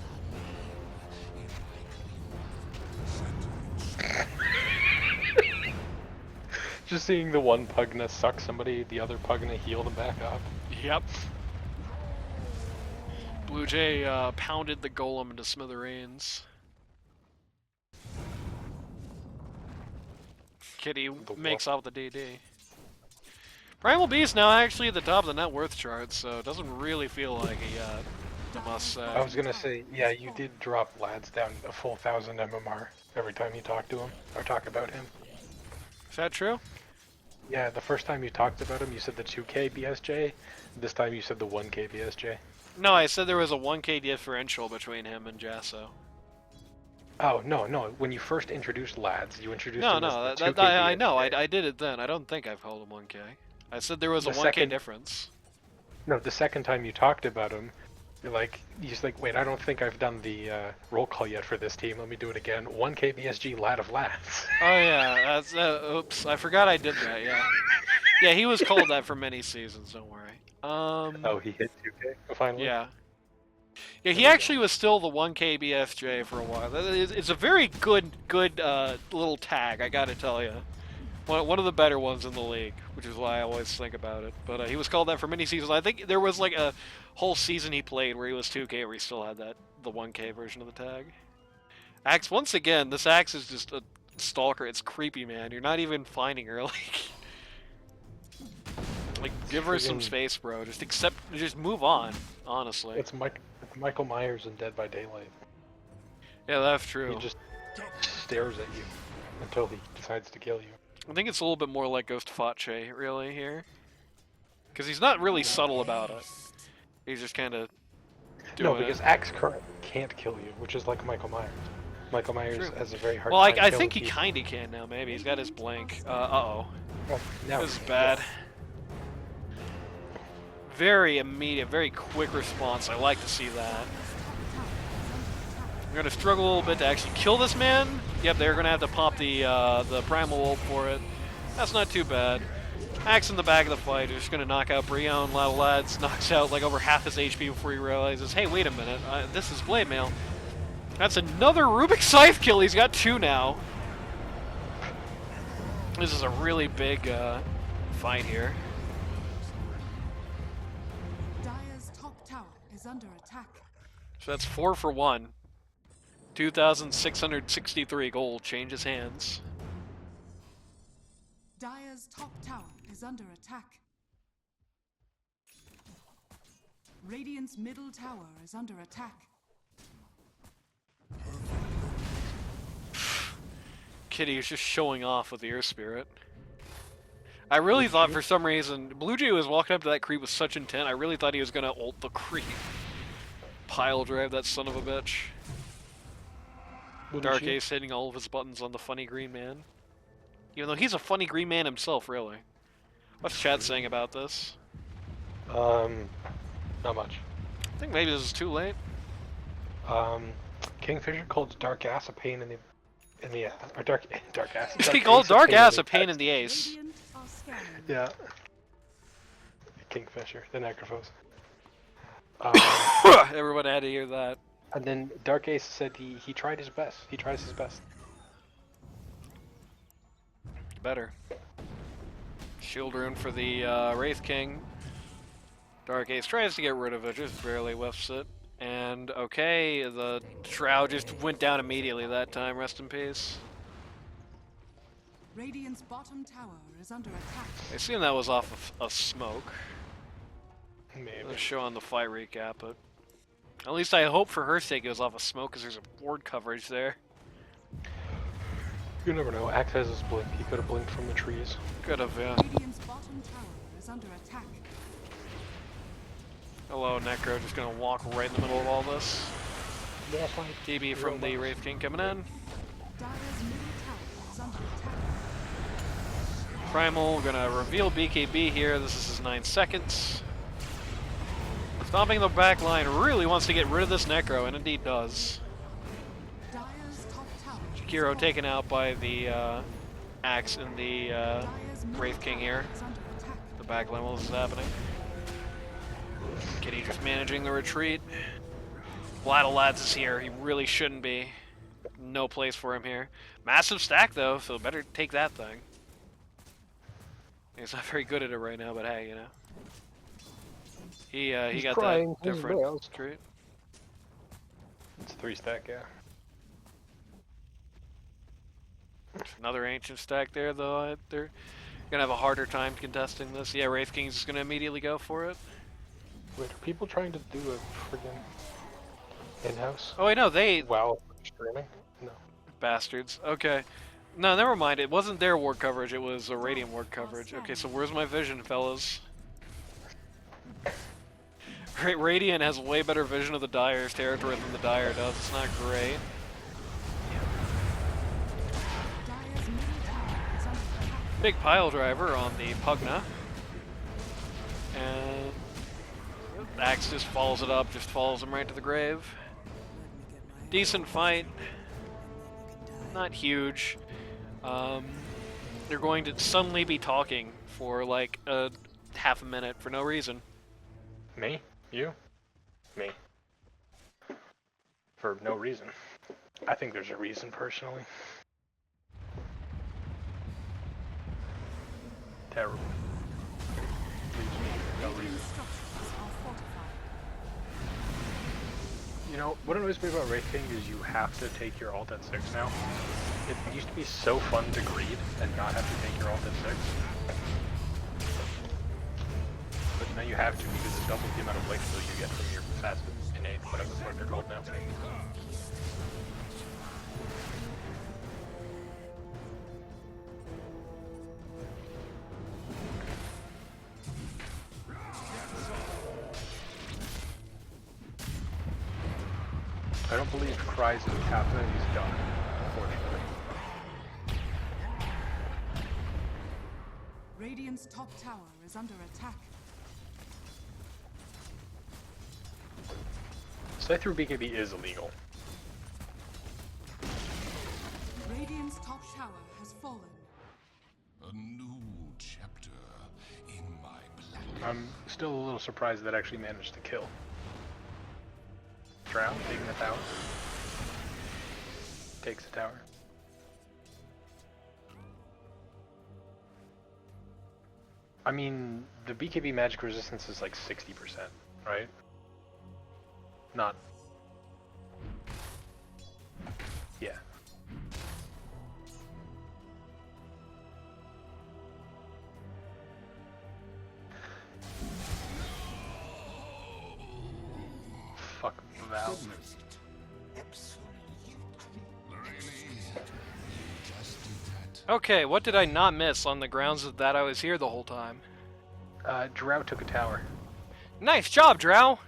Speaker 1: Just seeing the one Pugna suck somebody, the other Pugna heal them back up.
Speaker 2: Yep. BlueJay pounded the golem into smithereens. Kitty makes out with the DD. Primal Beast now actually at the top of the net worth chart, so it doesn't really feel like a must say.
Speaker 1: I was gonna say, yeah, you did drop lads down a full 1,000 MMR every time you talk to him, or talk about him.
Speaker 2: Is that true?
Speaker 1: Yeah, the first time you talked about him, you said the 2k BSJ. This time you said the 1k BSJ.
Speaker 2: No, I said there was a 1k differential between him and Jaso.
Speaker 1: Oh, no. When you first introduced lads, you introduced him as the 2K
Speaker 2: I know.
Speaker 1: BSJ.
Speaker 2: I did it then. I don't think I've called him 1k. I said there was a
Speaker 1: The
Speaker 2: 1k difference.
Speaker 1: No, the second time you talked about him, you're like, wait, I don't think I've done the roll call yet for this team. Let me do it again. 1k BSG lad of lads.
Speaker 2: Oh yeah, that's oops. I forgot I did that. Yeah, yeah. He was called that for many seasons. Don't worry.
Speaker 1: Oh, he hit 2k finally.
Speaker 2: Yeah. Yeah, he actually was still the 1k BFJ for a while. It's a very good little tag, I gotta tell you. One of the better ones in the league, which is why I always think about it. But he was called that for many seasons. I think there was like a whole season he played where he was 2k, where he still had the 1k version of the tag. Axe, once again, this Axe is just a stalker. It's creepy, man. You're not even finding her. Like give her some space, bro. Just move on, honestly.
Speaker 1: It's Michael Myers in Dead by Daylight.
Speaker 2: Yeah, that's true.
Speaker 1: He just stares at you until he decides to kill you.
Speaker 2: I think it's a little bit more like Ghost Face, really, here. Because he's not really subtle about it. He's just kind of doing
Speaker 1: No, because Axe current can't kill you, which is like Michael Myers. Michael Myers has a very hard
Speaker 2: time. Well, I think he
Speaker 1: people.
Speaker 2: kind of can now, maybe. He's got his blank. Uh-oh.
Speaker 1: Well, now
Speaker 2: this is bad. Very immediate, very quick response. I like to see that. We're gonna struggle a little bit to actually kill this man. Yep, they're gonna have to pop the Primal Ult for it. That's not too bad. Axe in the back of the fight, just gonna knock out Brion. Lads knocks out like over half his HP before he realizes, hey, wait a minute, this is Blade Mail. That's another Rubik Scythe kill. He's got 2 now. This is a really big fight here.
Speaker 3: Dire's top tower is under attack.
Speaker 2: So that's 4 for 1. 2,663 gold changes hands.
Speaker 3: Dire's top tower is under attack. Radiant's middle tower is under attack.
Speaker 2: Kitty is just showing off with the Earth Spirit. I really thought for some reason, BlueJay was walking up to that creep with such intent, I really thought he was gonna ult the creep. Pile drive that son of a bitch. Dark Ace hitting all of his buttons on the funny green man. Even though he's a funny green man himself, really. What's chat saying about this?
Speaker 1: Not much.
Speaker 2: I think maybe this is too late.
Speaker 1: Kingfisher called Dark Ass a pain in the or dark ass.
Speaker 2: He called Dark Ass a pain in the ace.
Speaker 3: Radiant are scanning.
Speaker 1: Yeah. Kingfisher, the Necrophos.
Speaker 2: Everyone had to hear that.
Speaker 1: And then Dark Ace said he tried his best. He tries his best.
Speaker 2: Better. Shield rune for the Wraith King. Dark Ace tries to get rid of it, just barely whiffs it. And okay, the Shroud just went down immediately that time, rest in peace.
Speaker 3: Radiant's bottom tower is under attack.
Speaker 2: I assume that was off of a smoke.
Speaker 1: Maybe.
Speaker 2: Let's show on the fight recap, but at least I hope for her sake it was off of smoke because there's a ward coverage there.
Speaker 1: You never know. Axe has his blink. He could have blinked from the trees.
Speaker 2: Could have, yeah.
Speaker 3: Radiant's bottom tower is under attack.
Speaker 2: Hello, Necro, just gonna walk right in the middle of all this.
Speaker 1: Yeah, fine.
Speaker 2: TB from the Wraith King coming in.
Speaker 3: Dire's middle tower is under attack.
Speaker 2: Primal gonna reveal BKB here. This is his 9 seconds. Stomping the back line really wants to get rid of this Necro, and indeed does.
Speaker 3: Dire's top tower.
Speaker 2: Kiro taken out by the axe in the
Speaker 3: Dire's middle
Speaker 2: Wraith King here.
Speaker 3: tower is under attack.
Speaker 2: The back line while this is happening. Kitty just managing the retreat. Lads is here. He really shouldn't be. No place for him here. Massive stack though, so better take that thing. He's not very good at it right now, but hey, you know. He got
Speaker 1: trying
Speaker 2: that
Speaker 1: his
Speaker 2: different
Speaker 1: best.
Speaker 2: retreat.
Speaker 1: It's a 3-stack, yeah.
Speaker 2: Another ancient stack there though. They're gonna have a harder time contesting this. Yeah, Wraith King's just gonna immediately go for it.
Speaker 1: Wait, are people trying to do a friggin' in-house?
Speaker 2: Oh wait, no, they
Speaker 1: WoW streaming? No.
Speaker 2: bastards. Okay. No, never mind. It wasn't their ward coverage. It was a Radiant ward coverage. Okay, so where's my vision, fellas? Radiant has way better vision of the Dire's territory than the Dire does. It's not great.
Speaker 3: Dire's middle tower is under attack.
Speaker 2: Big pile driver on the Pugna. And Axe just follows it up, just follows him right to the grave. Decent fight. Not huge. They're going to suddenly be talking for like a half a minute for no reason.
Speaker 1: Me? You? Me. For no reason. I think there's a reason, personally. Terrible. No reason.
Speaker 3: Radiant structures are fortified.
Speaker 1: You know, what annoys me about Wraith King is you have to take your ult at 6 now. It used to be so fun to greed and not have to take your ult at 6. But now you have to because it doubles the amount of life steal you get from your fast innate, whatever the fuck they're called now. I don't believe Cries is Kappa, he's done, unfortunately.
Speaker 3: Radiant's top tower is under attack.
Speaker 1: Scythe BKB is illegal.
Speaker 3: Radiant's top tower has fallen.
Speaker 4: A new chapter
Speaker 1: I'm still a little surprised that actually managed to kill. Drow taking the tower. Takes the tower. I mean, the BKB magic resistance is like 60%, right? Not... Yeah. Fuck Val.
Speaker 2: Okay, what did I not miss on the grounds of that I was here the whole time?
Speaker 1: Drow took a tower.
Speaker 2: Nice job, Drow!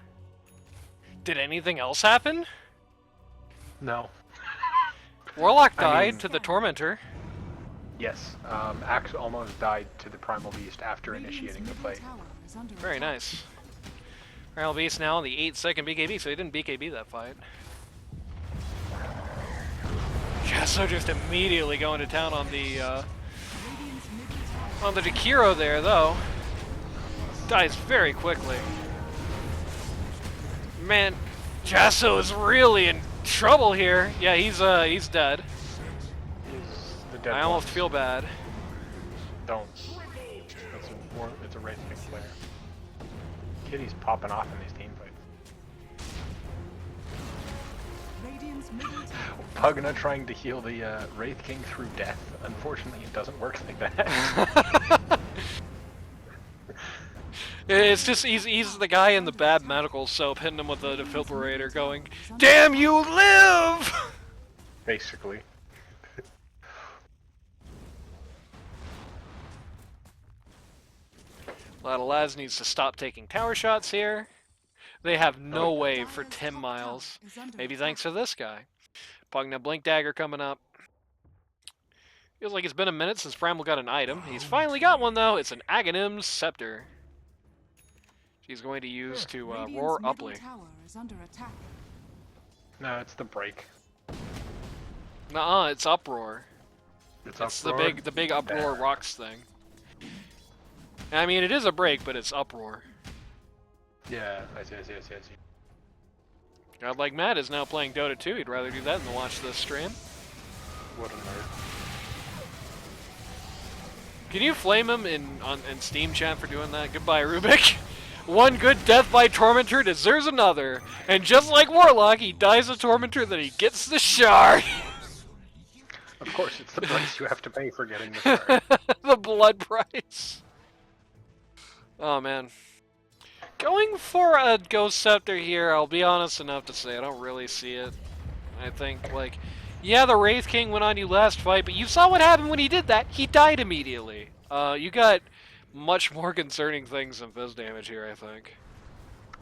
Speaker 2: Did anything else happen?
Speaker 1: No.
Speaker 2: Warlock
Speaker 1: I
Speaker 2: died
Speaker 1: mean-
Speaker 2: to the Tormentor.
Speaker 1: Yes, Axe almost died to the Primal Beast after initiating the fight.
Speaker 2: Very nice. Primal Beast now on the 8-second BKB, so he didn't BKB that fight. Jaso just immediately going to town on the Jakiro there, though. Dies very quickly. Man, Jaso is really in trouble here. Yeah, he's dead.
Speaker 1: Is the dead
Speaker 2: I almost
Speaker 1: one.
Speaker 2: feel bad.
Speaker 1: Don't. It's a Wraith King player. Kitty's popping off in these team fights.
Speaker 3: Radiant's middle tower.
Speaker 1: Pugna trying to heal the Wraith King through death. Unfortunately, it doesn't work like that.
Speaker 2: It's just he's the guy in the bad medical soap hitting him with the defibrillator going, "Damn you live!"
Speaker 1: Basically.
Speaker 2: A lot of lads needs to stop taking tower shots here. They have no wave for 10 miles. Maybe thanks to this guy. Pugna Blink Dagger coming up. Feels like it's been a minute since Primal got an item. He's finally got one though. It's an Aghanim's Scepter. She's going to use to roar Upley.
Speaker 3: Tower is under attack.
Speaker 1: No, it's the break.
Speaker 2: Nuh-uh, it's Uproar.
Speaker 1: It's
Speaker 2: the big Uproar
Speaker 1: There.
Speaker 2: rocks thing. I mean, it is a break, but it's Uproar.
Speaker 1: Yeah, I see.
Speaker 2: God, like Matt is now playing Dota 2. He'd rather do that than watch this stream.
Speaker 1: What a nerd.
Speaker 2: Can you flame him in Steam chat for doing that? Goodbye, Rubik. One good death by Tormentor deserves another. And just like Warlock, he dies a Tormentor, then he gets the shard.
Speaker 1: Of course, it's the price you have to pay for getting the card.
Speaker 2: The blood price. Oh, man. Going for a Ghost Scepter here, I'll be honest enough to say I don't really see it. I think, like, yeah, the Wraith King went on you last fight, but you saw what happened when he did that. He died immediately. You got much more concerning things than fizz damage here, I think.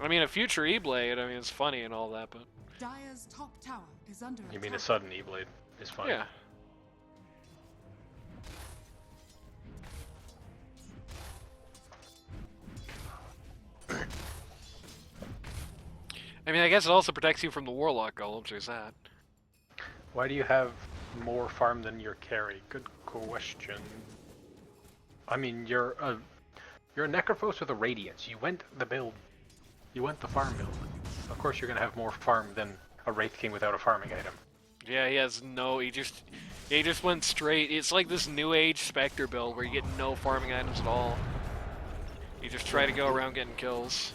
Speaker 2: I mean, a future E-Blade, I mean, it's funny and all that, but...
Speaker 3: Dire's top tower is under
Speaker 1: You
Speaker 3: attack.
Speaker 1: mean a sudden E-Blade is fine.
Speaker 2: Yeah. I mean, I guess it also protects you from the Warlock Golems, there's that.
Speaker 1: Why do you have more farm than your carry? Good question. I mean, you're a Necrophos with a Radiance. You went the build. You went the farm build. Of course you're gonna have more farm than a Wraith King without a farming item.
Speaker 2: Yeah, he has no, he just went straight. It's like this New Age Spectre build where you get no farming items at all. You just try to go around getting kills.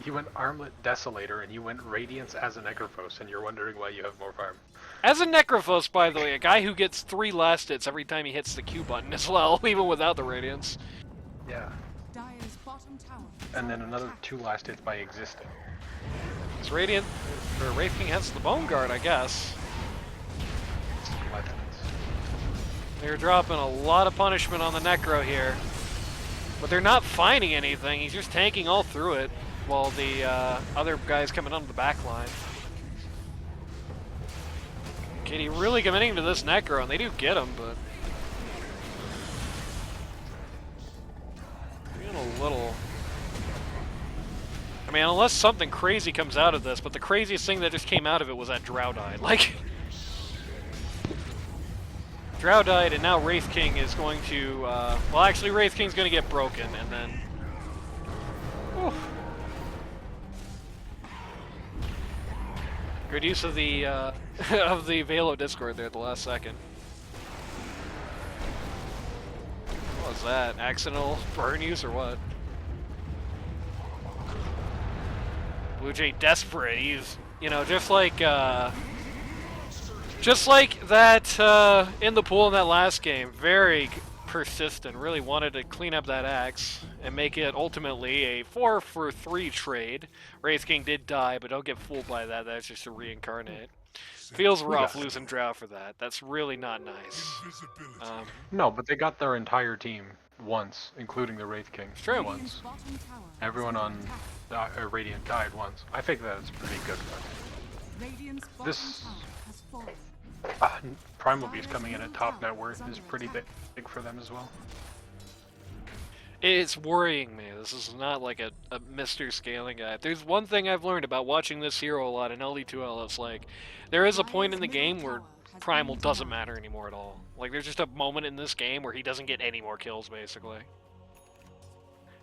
Speaker 1: You went Armlet Desolator and you went Radiance as a Necrophos and you're wondering why you have more farm.
Speaker 2: As a Necrophos, by the way, a guy who gets 3 last hits every time he hits the Q button as well, even without the Radiance.
Speaker 1: Yeah.
Speaker 3: Dire's bottom tower is
Speaker 1: And then
Speaker 3: under
Speaker 1: another
Speaker 3: attack.
Speaker 1: 2 last hits by existing.
Speaker 2: This Radiant, or Wraith King has the Bone Guard, I guess.
Speaker 1: Weapons.
Speaker 2: They're dropping a lot of punishment on the Necro here. But they're not finding anything, he's just tanking all through it, while the other guy's coming onto the back line. Kitty really committing to this Necro, and they do get him, but... being a little... I mean, unless something crazy comes out of this, but the craziest thing that just came out of it was that Drow died. Like... Drow died, and now Wraith King is going to... well, actually, Wraith King's going to get broken, and then... Whew. Good use of the of the Velo Discord there at the last second. What was that? Accidental burn use or what? BlueJay desperate. He's, you know, just like that in the pool in that last game. Very persistent. Really wanted to clean up that axe and make it ultimately a 4-for-3 trade. Wraith King did die, but don't get fooled by that. That's just a reincarnate. Feels rough losing Drow for that. That's really not nice.
Speaker 1: No, but they got their entire team once, including the Wraith King.
Speaker 2: True.
Speaker 1: Once. Everyone on Radiant died once. I think that's pretty good. This Primal Beast coming in at top net worth is pretty big for them as well.
Speaker 2: It's worrying me. This is not like a Mr. Scaling guy. If there's one thing I've learned about watching this hero a lot in LE2L, it's like, there is a point in the game where Primal doesn't matter anymore at all. Like, there's just a moment in this game where he doesn't get any more kills, basically.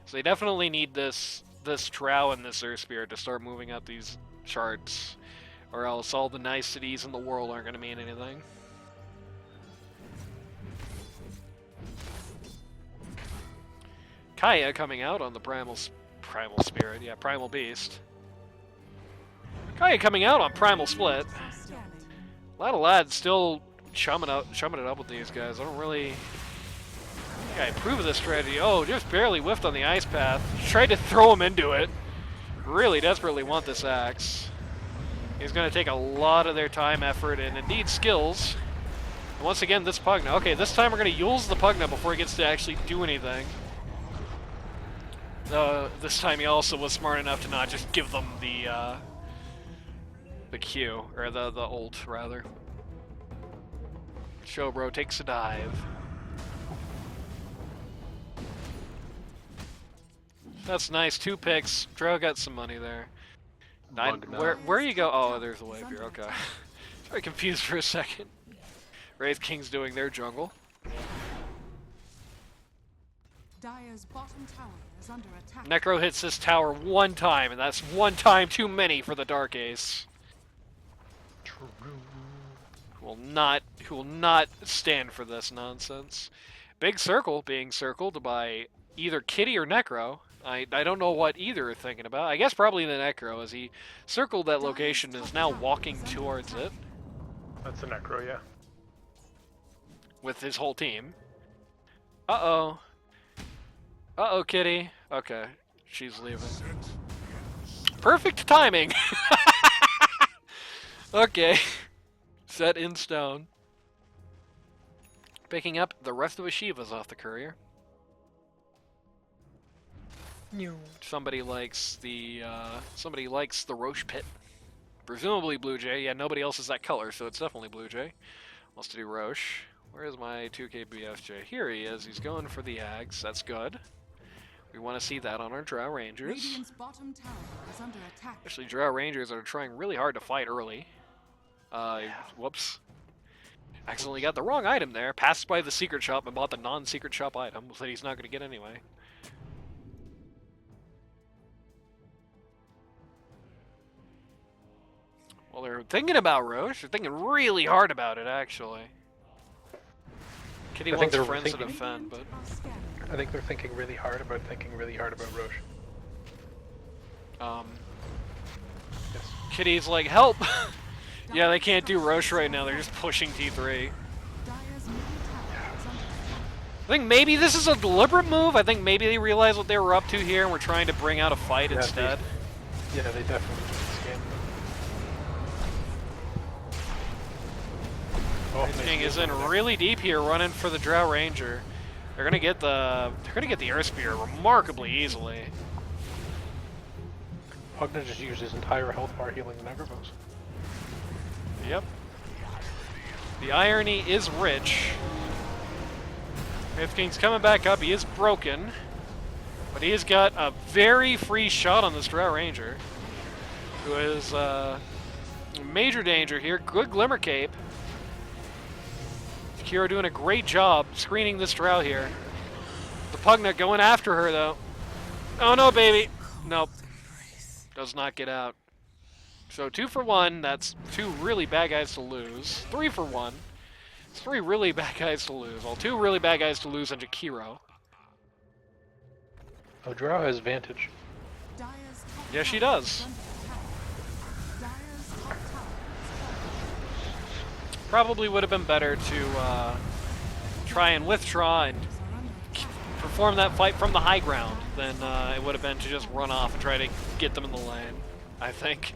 Speaker 2: So they definitely need this Drow and this Earth Spirit to start moving up these charts, or else all the niceties in the world aren't going to mean anything. Kaya coming out on the Primal Spirit, yeah, Primal Beast. Kaya coming out on Primal Split. A lot of lads still chumming it up with these guys. I don't really think I approve of this strategy. Oh, just barely whiffed on the ice path. Tried to throw him into it. Really desperately want this axe. He's going to take a lot of their time, effort, and indeed skills. And once again, this Pugna. Okay, this time we're going to use the Pugna before he gets to actually do anything. This time he also was smart enough to not just give them the Q, or the ult, rather. Showbro takes a dive. That's nice, 2 picks. Drow got some money there. Where you go? Oh, there's a wave here, okay. Very confused for a second. Wraith King's doing their jungle.
Speaker 3: Dire's bottom tower is under attack.
Speaker 2: Necro hits this tower 1 time, and that's 1 time too many for the Dark Ace.
Speaker 1: True.
Speaker 2: Who will not stand for this nonsense. Big circle being circled by either Kitty or Necro. I don't know what either are thinking about. I guess probably the Necro, as he circled that location and is now walking towards it.
Speaker 1: That's a Necro, yeah.
Speaker 2: With his whole team. Uh-oh. Uh-oh, Kitty. Okay, she's leaving. Perfect timing! Okay. Set in stone. Picking up the rest of the Shivas off the courier. Somebody likes the Roche Pit. Presumably BlueJay. Yeah, nobody else is that color, so it's definitely BlueJay. Wants to do Roche. Where's my 2K BFJ? Here he is. He's going for the Ags. That's good. We want to see that on our Drow Rangers.
Speaker 3: Radiant's bottom tower is under attack.
Speaker 2: Especially Drow Rangers are trying really hard to fight early. Whoops. Accidentally got the wrong item there. Passed by the secret shop and bought the non-secret shop item that he's not going to get anyway. Well, they're thinking about Roche. They're thinking really hard about it, actually. Kitty wants friends to defend, but...
Speaker 1: I think they're thinking really hard about Roche. Yes.
Speaker 2: Kitty's like, help! Yeah, they can't do Roche right now. They're just pushing T3. I think maybe this is a deliberate move. I think maybe they realized what they were up to here and were trying to bring out a fight instead.
Speaker 1: They definitely did this game.
Speaker 2: King is in really deep here, running for the Drow Ranger. They're gonna get the Earth Spear remarkably easily.
Speaker 1: Pugna just used his entire health bar healing the Necrobos.
Speaker 2: Yep. The irony is rich. Wraith King's coming back up. He is broken, but he has got a very free shot on this Drow Ranger, who is major danger here. Good Glimmer Cape. Kira doing a great job screening this Drow here. The Pugna going after her, though. Oh no, baby! Nope. Does not get out. So 2 for 1, that's 2 really bad guys to lose. 3 for 1. It's 3 really bad guys to lose. Well, 2 really bad guys to lose on Jakiro.
Speaker 1: Oh, Drow has advantage.
Speaker 2: Yes, she does. Probably would have been better to try and withdraw and perform that fight from the high ground than it would have been to just run off and try to get them in the lane, I think.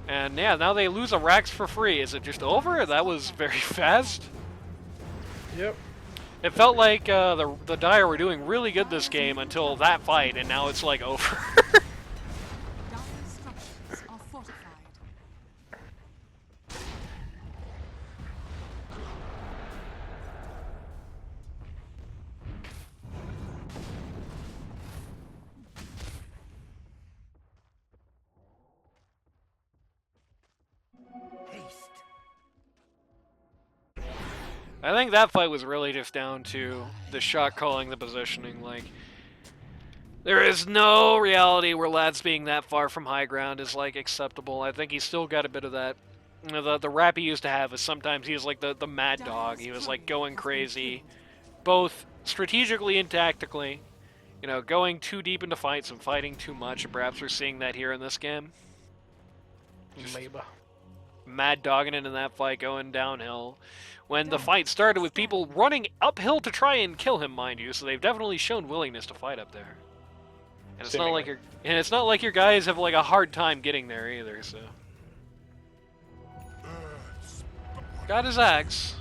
Speaker 2: And yeah, now they lose a Rax for free. Is it just over? That was very fast.
Speaker 1: Yep.
Speaker 2: It felt like the Dire were doing really good this game until that fight, and now it's like over. I think that fight was really just down to the shot calling, the positioning. Like, there is no reality where Lads being that far from high ground is like acceptable. I think he's still got a bit of that. You know, the rap he used to have is sometimes he was like the mad dog. He was like going crazy, both strategically and tactically. You know, going too deep into fights and fighting too much. And perhaps we're seeing that here in this game.
Speaker 1: Maybe.
Speaker 2: Mad dogging it in that fight, going downhill. When the fight started with people running uphill to try and kill him, mind you, so they've definitely shown willingness to fight up there. And it's not like your guys have like a hard time getting there either. So got his axe.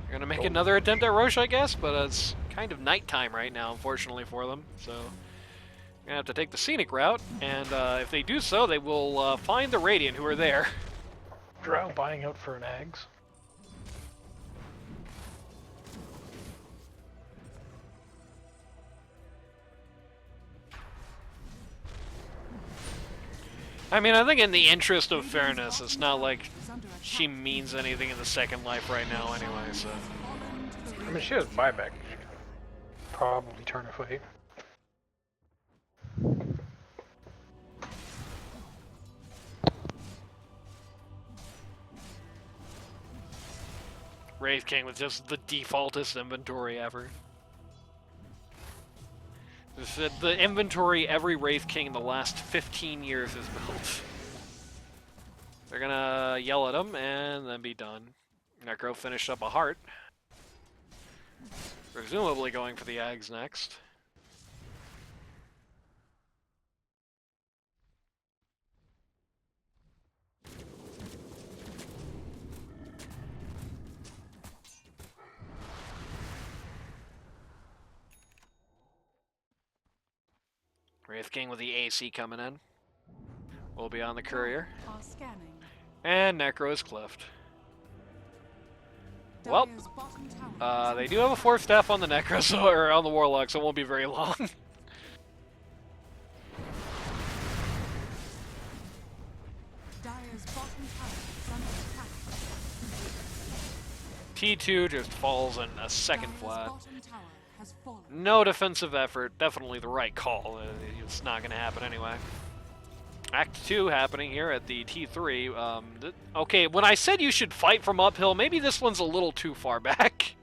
Speaker 2: They're gonna make another attempt at Roche, I guess, but it's kind of nighttime right now, unfortunately for them. So gonna have to take the scenic route, and if they do so, they will find the Radiant who are there.
Speaker 1: Drow buying out for an Ags.
Speaker 2: I mean, I think in the interest of fairness, it's not like she means anything in the second life right now anyway, so.
Speaker 1: I mean, she has buyback. She could probably turn a fight.
Speaker 2: Wraith King with just the defaultest inventory ever. The inventory every Wraith King in the last 15 years has built. They're gonna yell at him and then be done. Necro finished up a heart. Presumably going for the Ags next. Wraith King with the AC coming in. We'll be on the courier. And Necro is cliffed. Well, they do have a 4th staff on the Necro, so, or on the Warlock, so it won't be very long. T2 just falls in a second flat. No defensive effort, definitely the right call. It's not going to happen anyway. Act 2 happening here at the T3. Okay, when I said you should fight from uphill, maybe this one's a little too far back.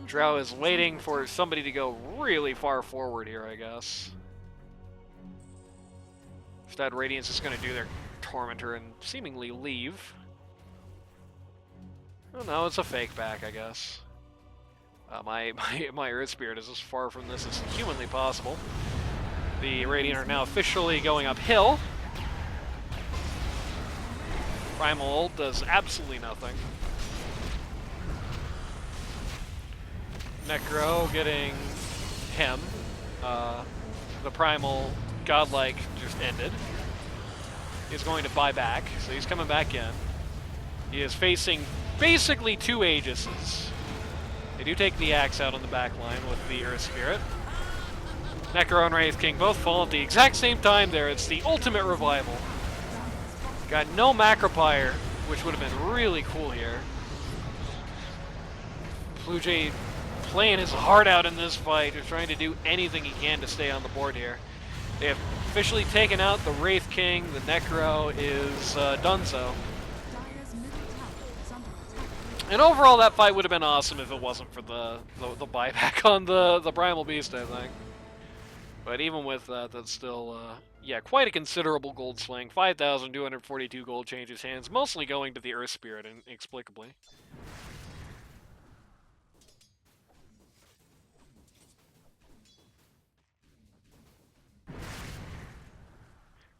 Speaker 2: Drow is waiting for somebody to go really far forward here, I guess. Instead, Radiant's just going to do their Tormentor and seemingly leave. Oh no, it's a fake back, I guess. My Earth Spirit is as far from this as humanly possible. The Radiant are now officially going uphill. Primal ult does absolutely nothing. Necro getting him. The Primal Godlike just ended. He's going to buy back, so he's coming back in. He is facing basically 2 Aegises. They do take the axe out on the back line with the Earth Spirit. Necro and Wraith King both fall at the exact same time there. It's the ultimate revival. Got no Macropire, which would have been really cool here. BlueJay playing his heart out in this fight. He's trying to do anything he can to stay on the board here. They have officially taken out the Wraith King. The Necro is done so.
Speaker 3: Dire's middle tower is under attack.
Speaker 2: And overall, that fight would have been awesome if it wasn't for the buyback on the Primal Beast, I think. But even with that, that's still, yeah, quite a considerable gold swing. 5,242 gold changes hands, mostly going to the Earth Spirit, inexplicably.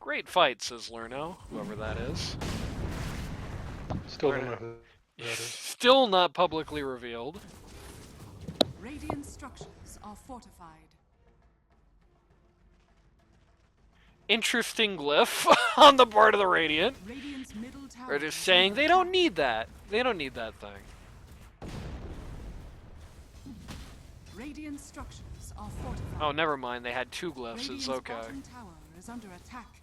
Speaker 2: Great fight, says Lerno, whoever that is.
Speaker 1: Still don't know who that is.
Speaker 2: Still not publicly revealed.
Speaker 3: Radiant structures are fortified.
Speaker 2: Interesting glyph on the part of the Radiant.
Speaker 3: Radiant's middle tower.
Speaker 2: They're just
Speaker 3: is
Speaker 2: saying
Speaker 3: under
Speaker 2: they don't
Speaker 3: attack.
Speaker 2: need that. They don't need that thing.
Speaker 3: Radiant structures are fortified.
Speaker 2: Oh, never mind. They had two glyphs. It's
Speaker 3: Radiant's
Speaker 2: okay.
Speaker 3: bottom tower is under attack.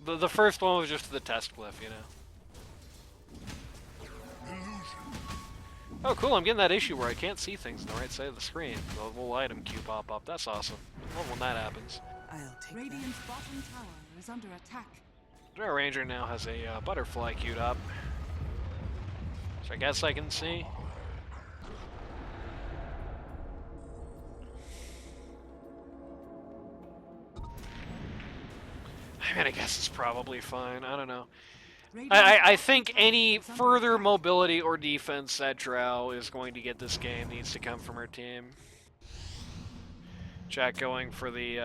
Speaker 2: The first one was just the test glyph, you know. Oh, cool. I'm getting that issue where I can't see things on the right side of the screen. The little item queue pop up. That's awesome. I love when that happens.
Speaker 4: I'll take
Speaker 3: Radiant's bottom tower is under attack.
Speaker 2: Our Ranger now has a butterfly queued up. So I guess I can see. I mean, I guess it's probably fine. I don't know. I think any further mobility or defense that Drow is going to get this game needs to come from her team. Jack going for the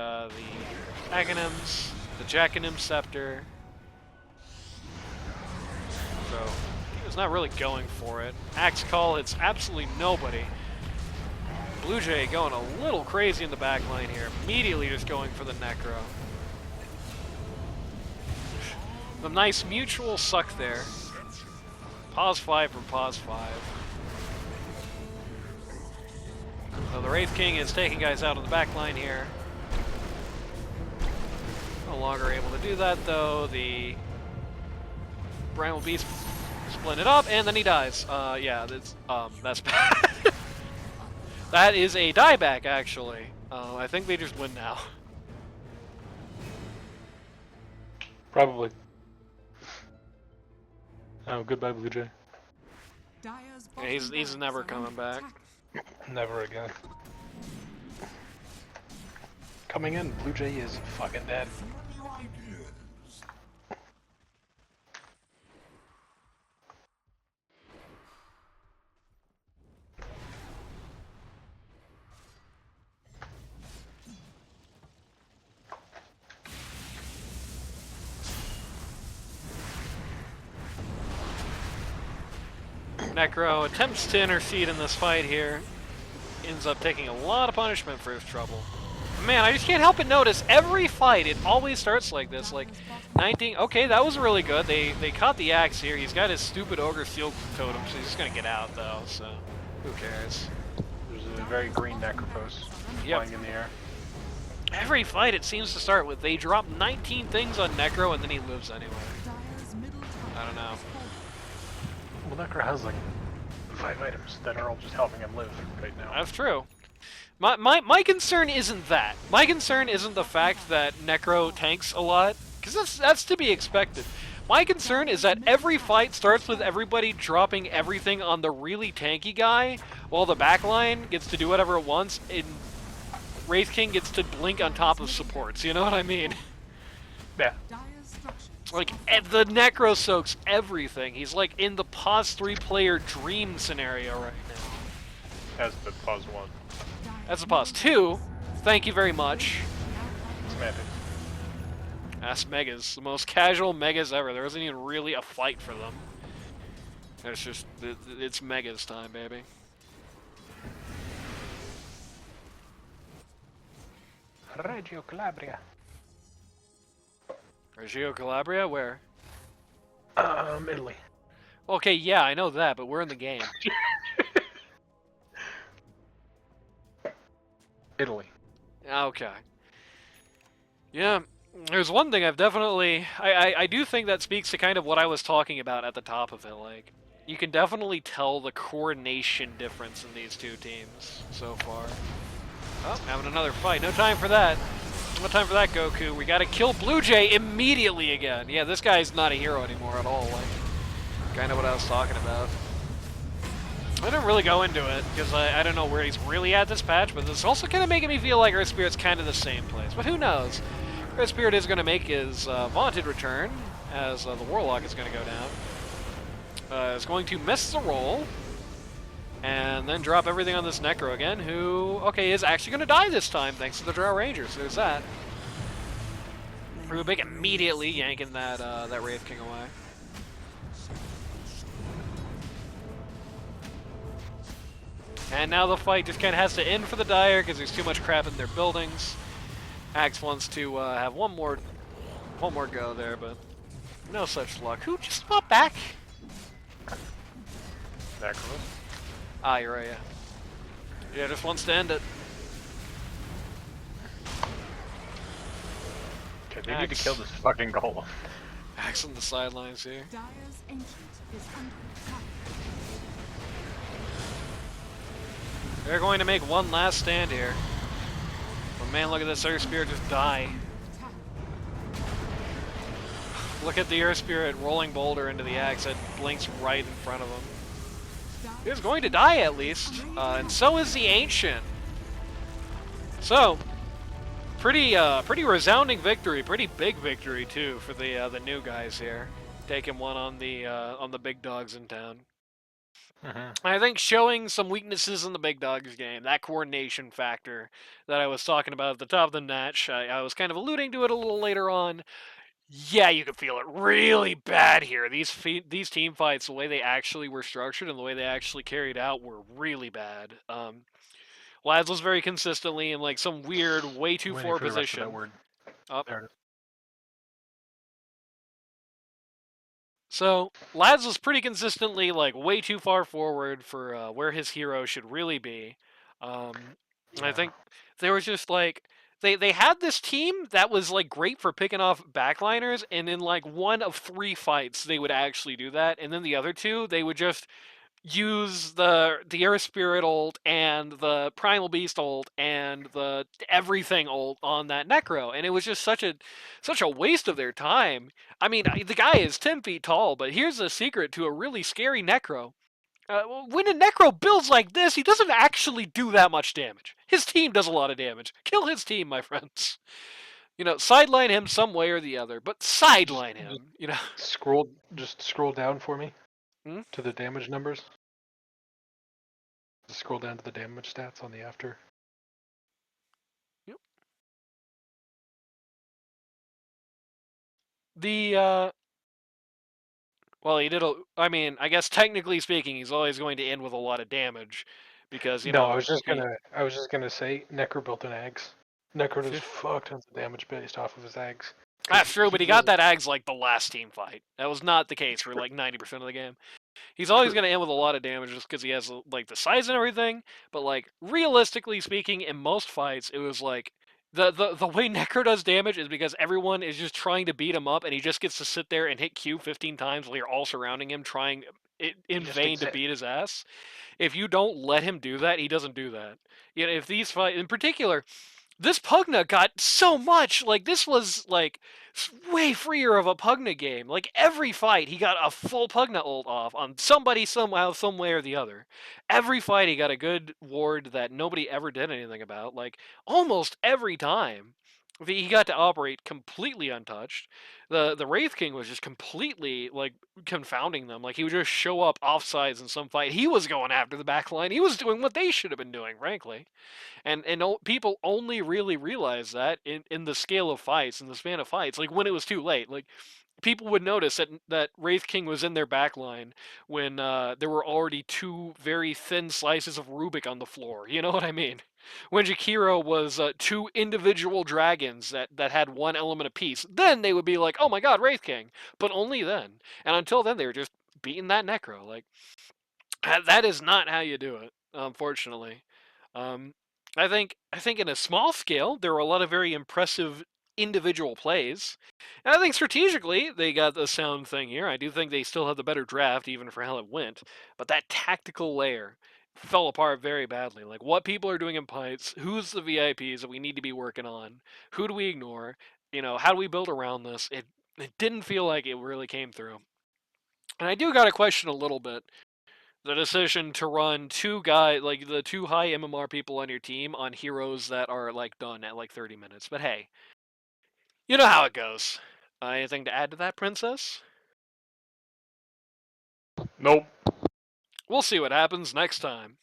Speaker 2: Aghanims, the Jackanim Scepter. So he was not really going for it. Axe Call hits absolutely nobody. BlueJay going a little crazy in the back line here. Immediately just going for the Necro. A nice mutual suck there. Pause 5 from pause 5. So the Wraith King is taking guys out on the back line here. No longer able to do that though. The Primal Beast split it up and then he dies. Yeah, that's bad. That is a dieback actually. I think they just win now.
Speaker 1: Probably. Oh, goodbye, BlueJay.
Speaker 3: Dire's
Speaker 2: Yeah, he's
Speaker 3: bottom
Speaker 2: never
Speaker 3: barracks are
Speaker 2: coming
Speaker 3: under
Speaker 2: back.
Speaker 3: attack.
Speaker 1: Never again. Coming in, BlueJay is fucking dead.
Speaker 2: Necro attempts to intercede in this fight here. Ends up taking a lot of punishment for his trouble. Man, I just can't help but notice every fight, it always starts like this. Like 19. Okay, that was really good. They caught the axe here. He's got his stupid ogre steel totem, so he's just gonna get out though. So who cares?
Speaker 1: There's a very green Necropos flying in the air.
Speaker 2: Every fight it seems to start with they drop 19 things on Necro and then he lives anyway.
Speaker 3: Dire's middle tower
Speaker 2: I don't know.
Speaker 3: is fortified.
Speaker 1: Well, Necro has like 5 items that are all just helping him live right now.
Speaker 2: That's true. My concern isn't that. My concern isn't the fact that Necro tanks a lot, because that's to be expected. My concern is that every fight starts with everybody dropping everything on the really tanky guy, while the backline gets to do whatever it wants, and Wraith King gets to blink on top of supports, you know what I mean?
Speaker 1: Yeah.
Speaker 3: Dire's structures
Speaker 2: Like,
Speaker 3: are
Speaker 2: the Necro soaks everything. He's like in the pause 3-player dream scenario right now.
Speaker 1: Has the pause 1.
Speaker 2: That's a pause 2. Thank you very much.
Speaker 1: Semantics.
Speaker 2: That's Megas. The most casual Megas ever. There wasn't even really a fight for them. It's just, it's Megas time, baby.
Speaker 1: Reggio Calabria.
Speaker 2: Reggio Calabria? Where?
Speaker 1: Italy.
Speaker 2: Okay, yeah, I know that, but we're in the game.
Speaker 1: Italy.
Speaker 2: Okay. Yeah, there's one thing I've definitely... I do think that speaks to kind of what I was talking about at the top of it. Like, you can definitely tell the coordination difference in these two teams so far. Oh, having another fight. No time for that. No time for that, Goku. We gotta kill BlueJay immediately again. Yeah, this guy's not a hero anymore at all. Like, kind of what I was talking about. I didn't really go into it, because I don't know where he's really at this patch, but it's also kind of making me feel like Earth Spirit's kind of the same place. But who knows? Earth Spirit is going to make his vaunted return, as the Warlock is going to go down. Is going to miss the roll, and then drop everything on this Necro again, who, okay, is actually going to die this time, thanks to the Drow Ranger, so there's that. Rubik immediately yanking that Wraith King away. And now the fight just kind of has to end for the Dire because there's too much crap in their buildings. Axe wants to have one more go there, but no such luck. Who just fought back?
Speaker 1: Necros.
Speaker 2: Ah, you're right, yeah. Yeah, just wants to end it.
Speaker 1: Okay, they need to kill this fucking golem.
Speaker 2: Axe on the sidelines here.
Speaker 3: Dire's ancient is under attack.
Speaker 2: They're going to make one last stand here. But man, look at this Earth Spirit just die. Look at the Earth Spirit rolling boulder into the axe that blinks right in front of him. He's going to die at least, and so is the Ancient. So, pretty resounding victory, pretty big victory too for the new guys here, taking one on the big dogs in town. I think showing some weaknesses in the big dogs game, that coordination factor that I was talking about at the top of the match, I was kind of alluding to it a little later on. Yeah, you could feel it really bad here. These team fights, the way they actually were structured and the way they actually carried out were really bad. Lads was very consistently in like some weird, way too far position.
Speaker 1: That word.
Speaker 2: Oh.
Speaker 1: There it is.
Speaker 2: So, Lads was pretty consistently like way too far forward for where his hero should really be. I think they were just like they had this team that was like great for picking off backliners, and in like one of 3 fights they would actually do that, and then the other 2 they would just use the Earth Spirit ult and the Primal Beast ult and the everything ult on that Necro, and it was just such a waste of their time. I mean, the guy is 10 feet tall, but here's a secret to a really scary Necro. When a Necro builds like this, he doesn't actually do that much damage. His team does a lot of damage. Kill his team, my friends. You know, sideline him some way or the other, but sideline him, you know.
Speaker 1: Just scroll down for me.
Speaker 2: Hmm?
Speaker 1: To the damage numbers. Just scroll down to the damage stats on the after.
Speaker 2: Yep. Well, he did I mean, I guess technically speaking, he's always going to end with a lot of damage because, you know,
Speaker 1: I was just gonna say Necro built an eggs. Necro does fuck tons of damage based off of his eggs.
Speaker 2: That's true, but he got that Ags like the last team fight. That was not the case for like 90% of the game. He's always going to end with a lot of damage just because he has like the size and everything, but like realistically speaking, in most fights, it was like the way Necro does damage is because everyone is just trying to beat him up, and he just gets to sit there and hit Q 15 times while you're all surrounding him, trying in vain to beat his ass. If you don't let him do that, he doesn't do that. You know, if these fights, in particular, this Pugna got so much. Like, this was, like, way freer of a Pugna game. Like, every fight, he got a full Pugna ult off on somebody, somehow, some way or the other. Every fight, he got a good ward that nobody ever did anything about. Like, almost every time, he got to operate completely untouched. The Wraith King was just completely, like, confounding them. Like, he would just show up offsides in some fight. He was going after the back line. He was doing what they should have been doing, frankly. And people only really realized that in the scale of fights, in the span of fights, like when it was too late. Like, people would notice that Wraith King was in their backline when there were already 2 very thin slices of Rubik on the floor. You know what I mean? When Jakiro was 2 individual dragons that had 1 element apiece, then they would be like, oh my god, Wraith King. But only then. And until then, they were just beating that Necro. Like, that is not how you do it, unfortunately. I think in a small scale, there were a lot of very impressive individual plays. And I think strategically, they got the sound thing here. I do think they still have the better draft, even for how it went. But that tactical layer fell apart very badly. Like, what people are doing in pints, who's the VIPs that we need to be working on, who do we ignore, how do we build around this? It didn't feel like it really came through. And I do got to question a little bit the decision to run two the two high MMR people on your team on heroes that are like done at like 30 minutes. But hey, you know how it goes. Anything to add to that, Princess?
Speaker 1: Nope.
Speaker 2: We'll see what happens next time.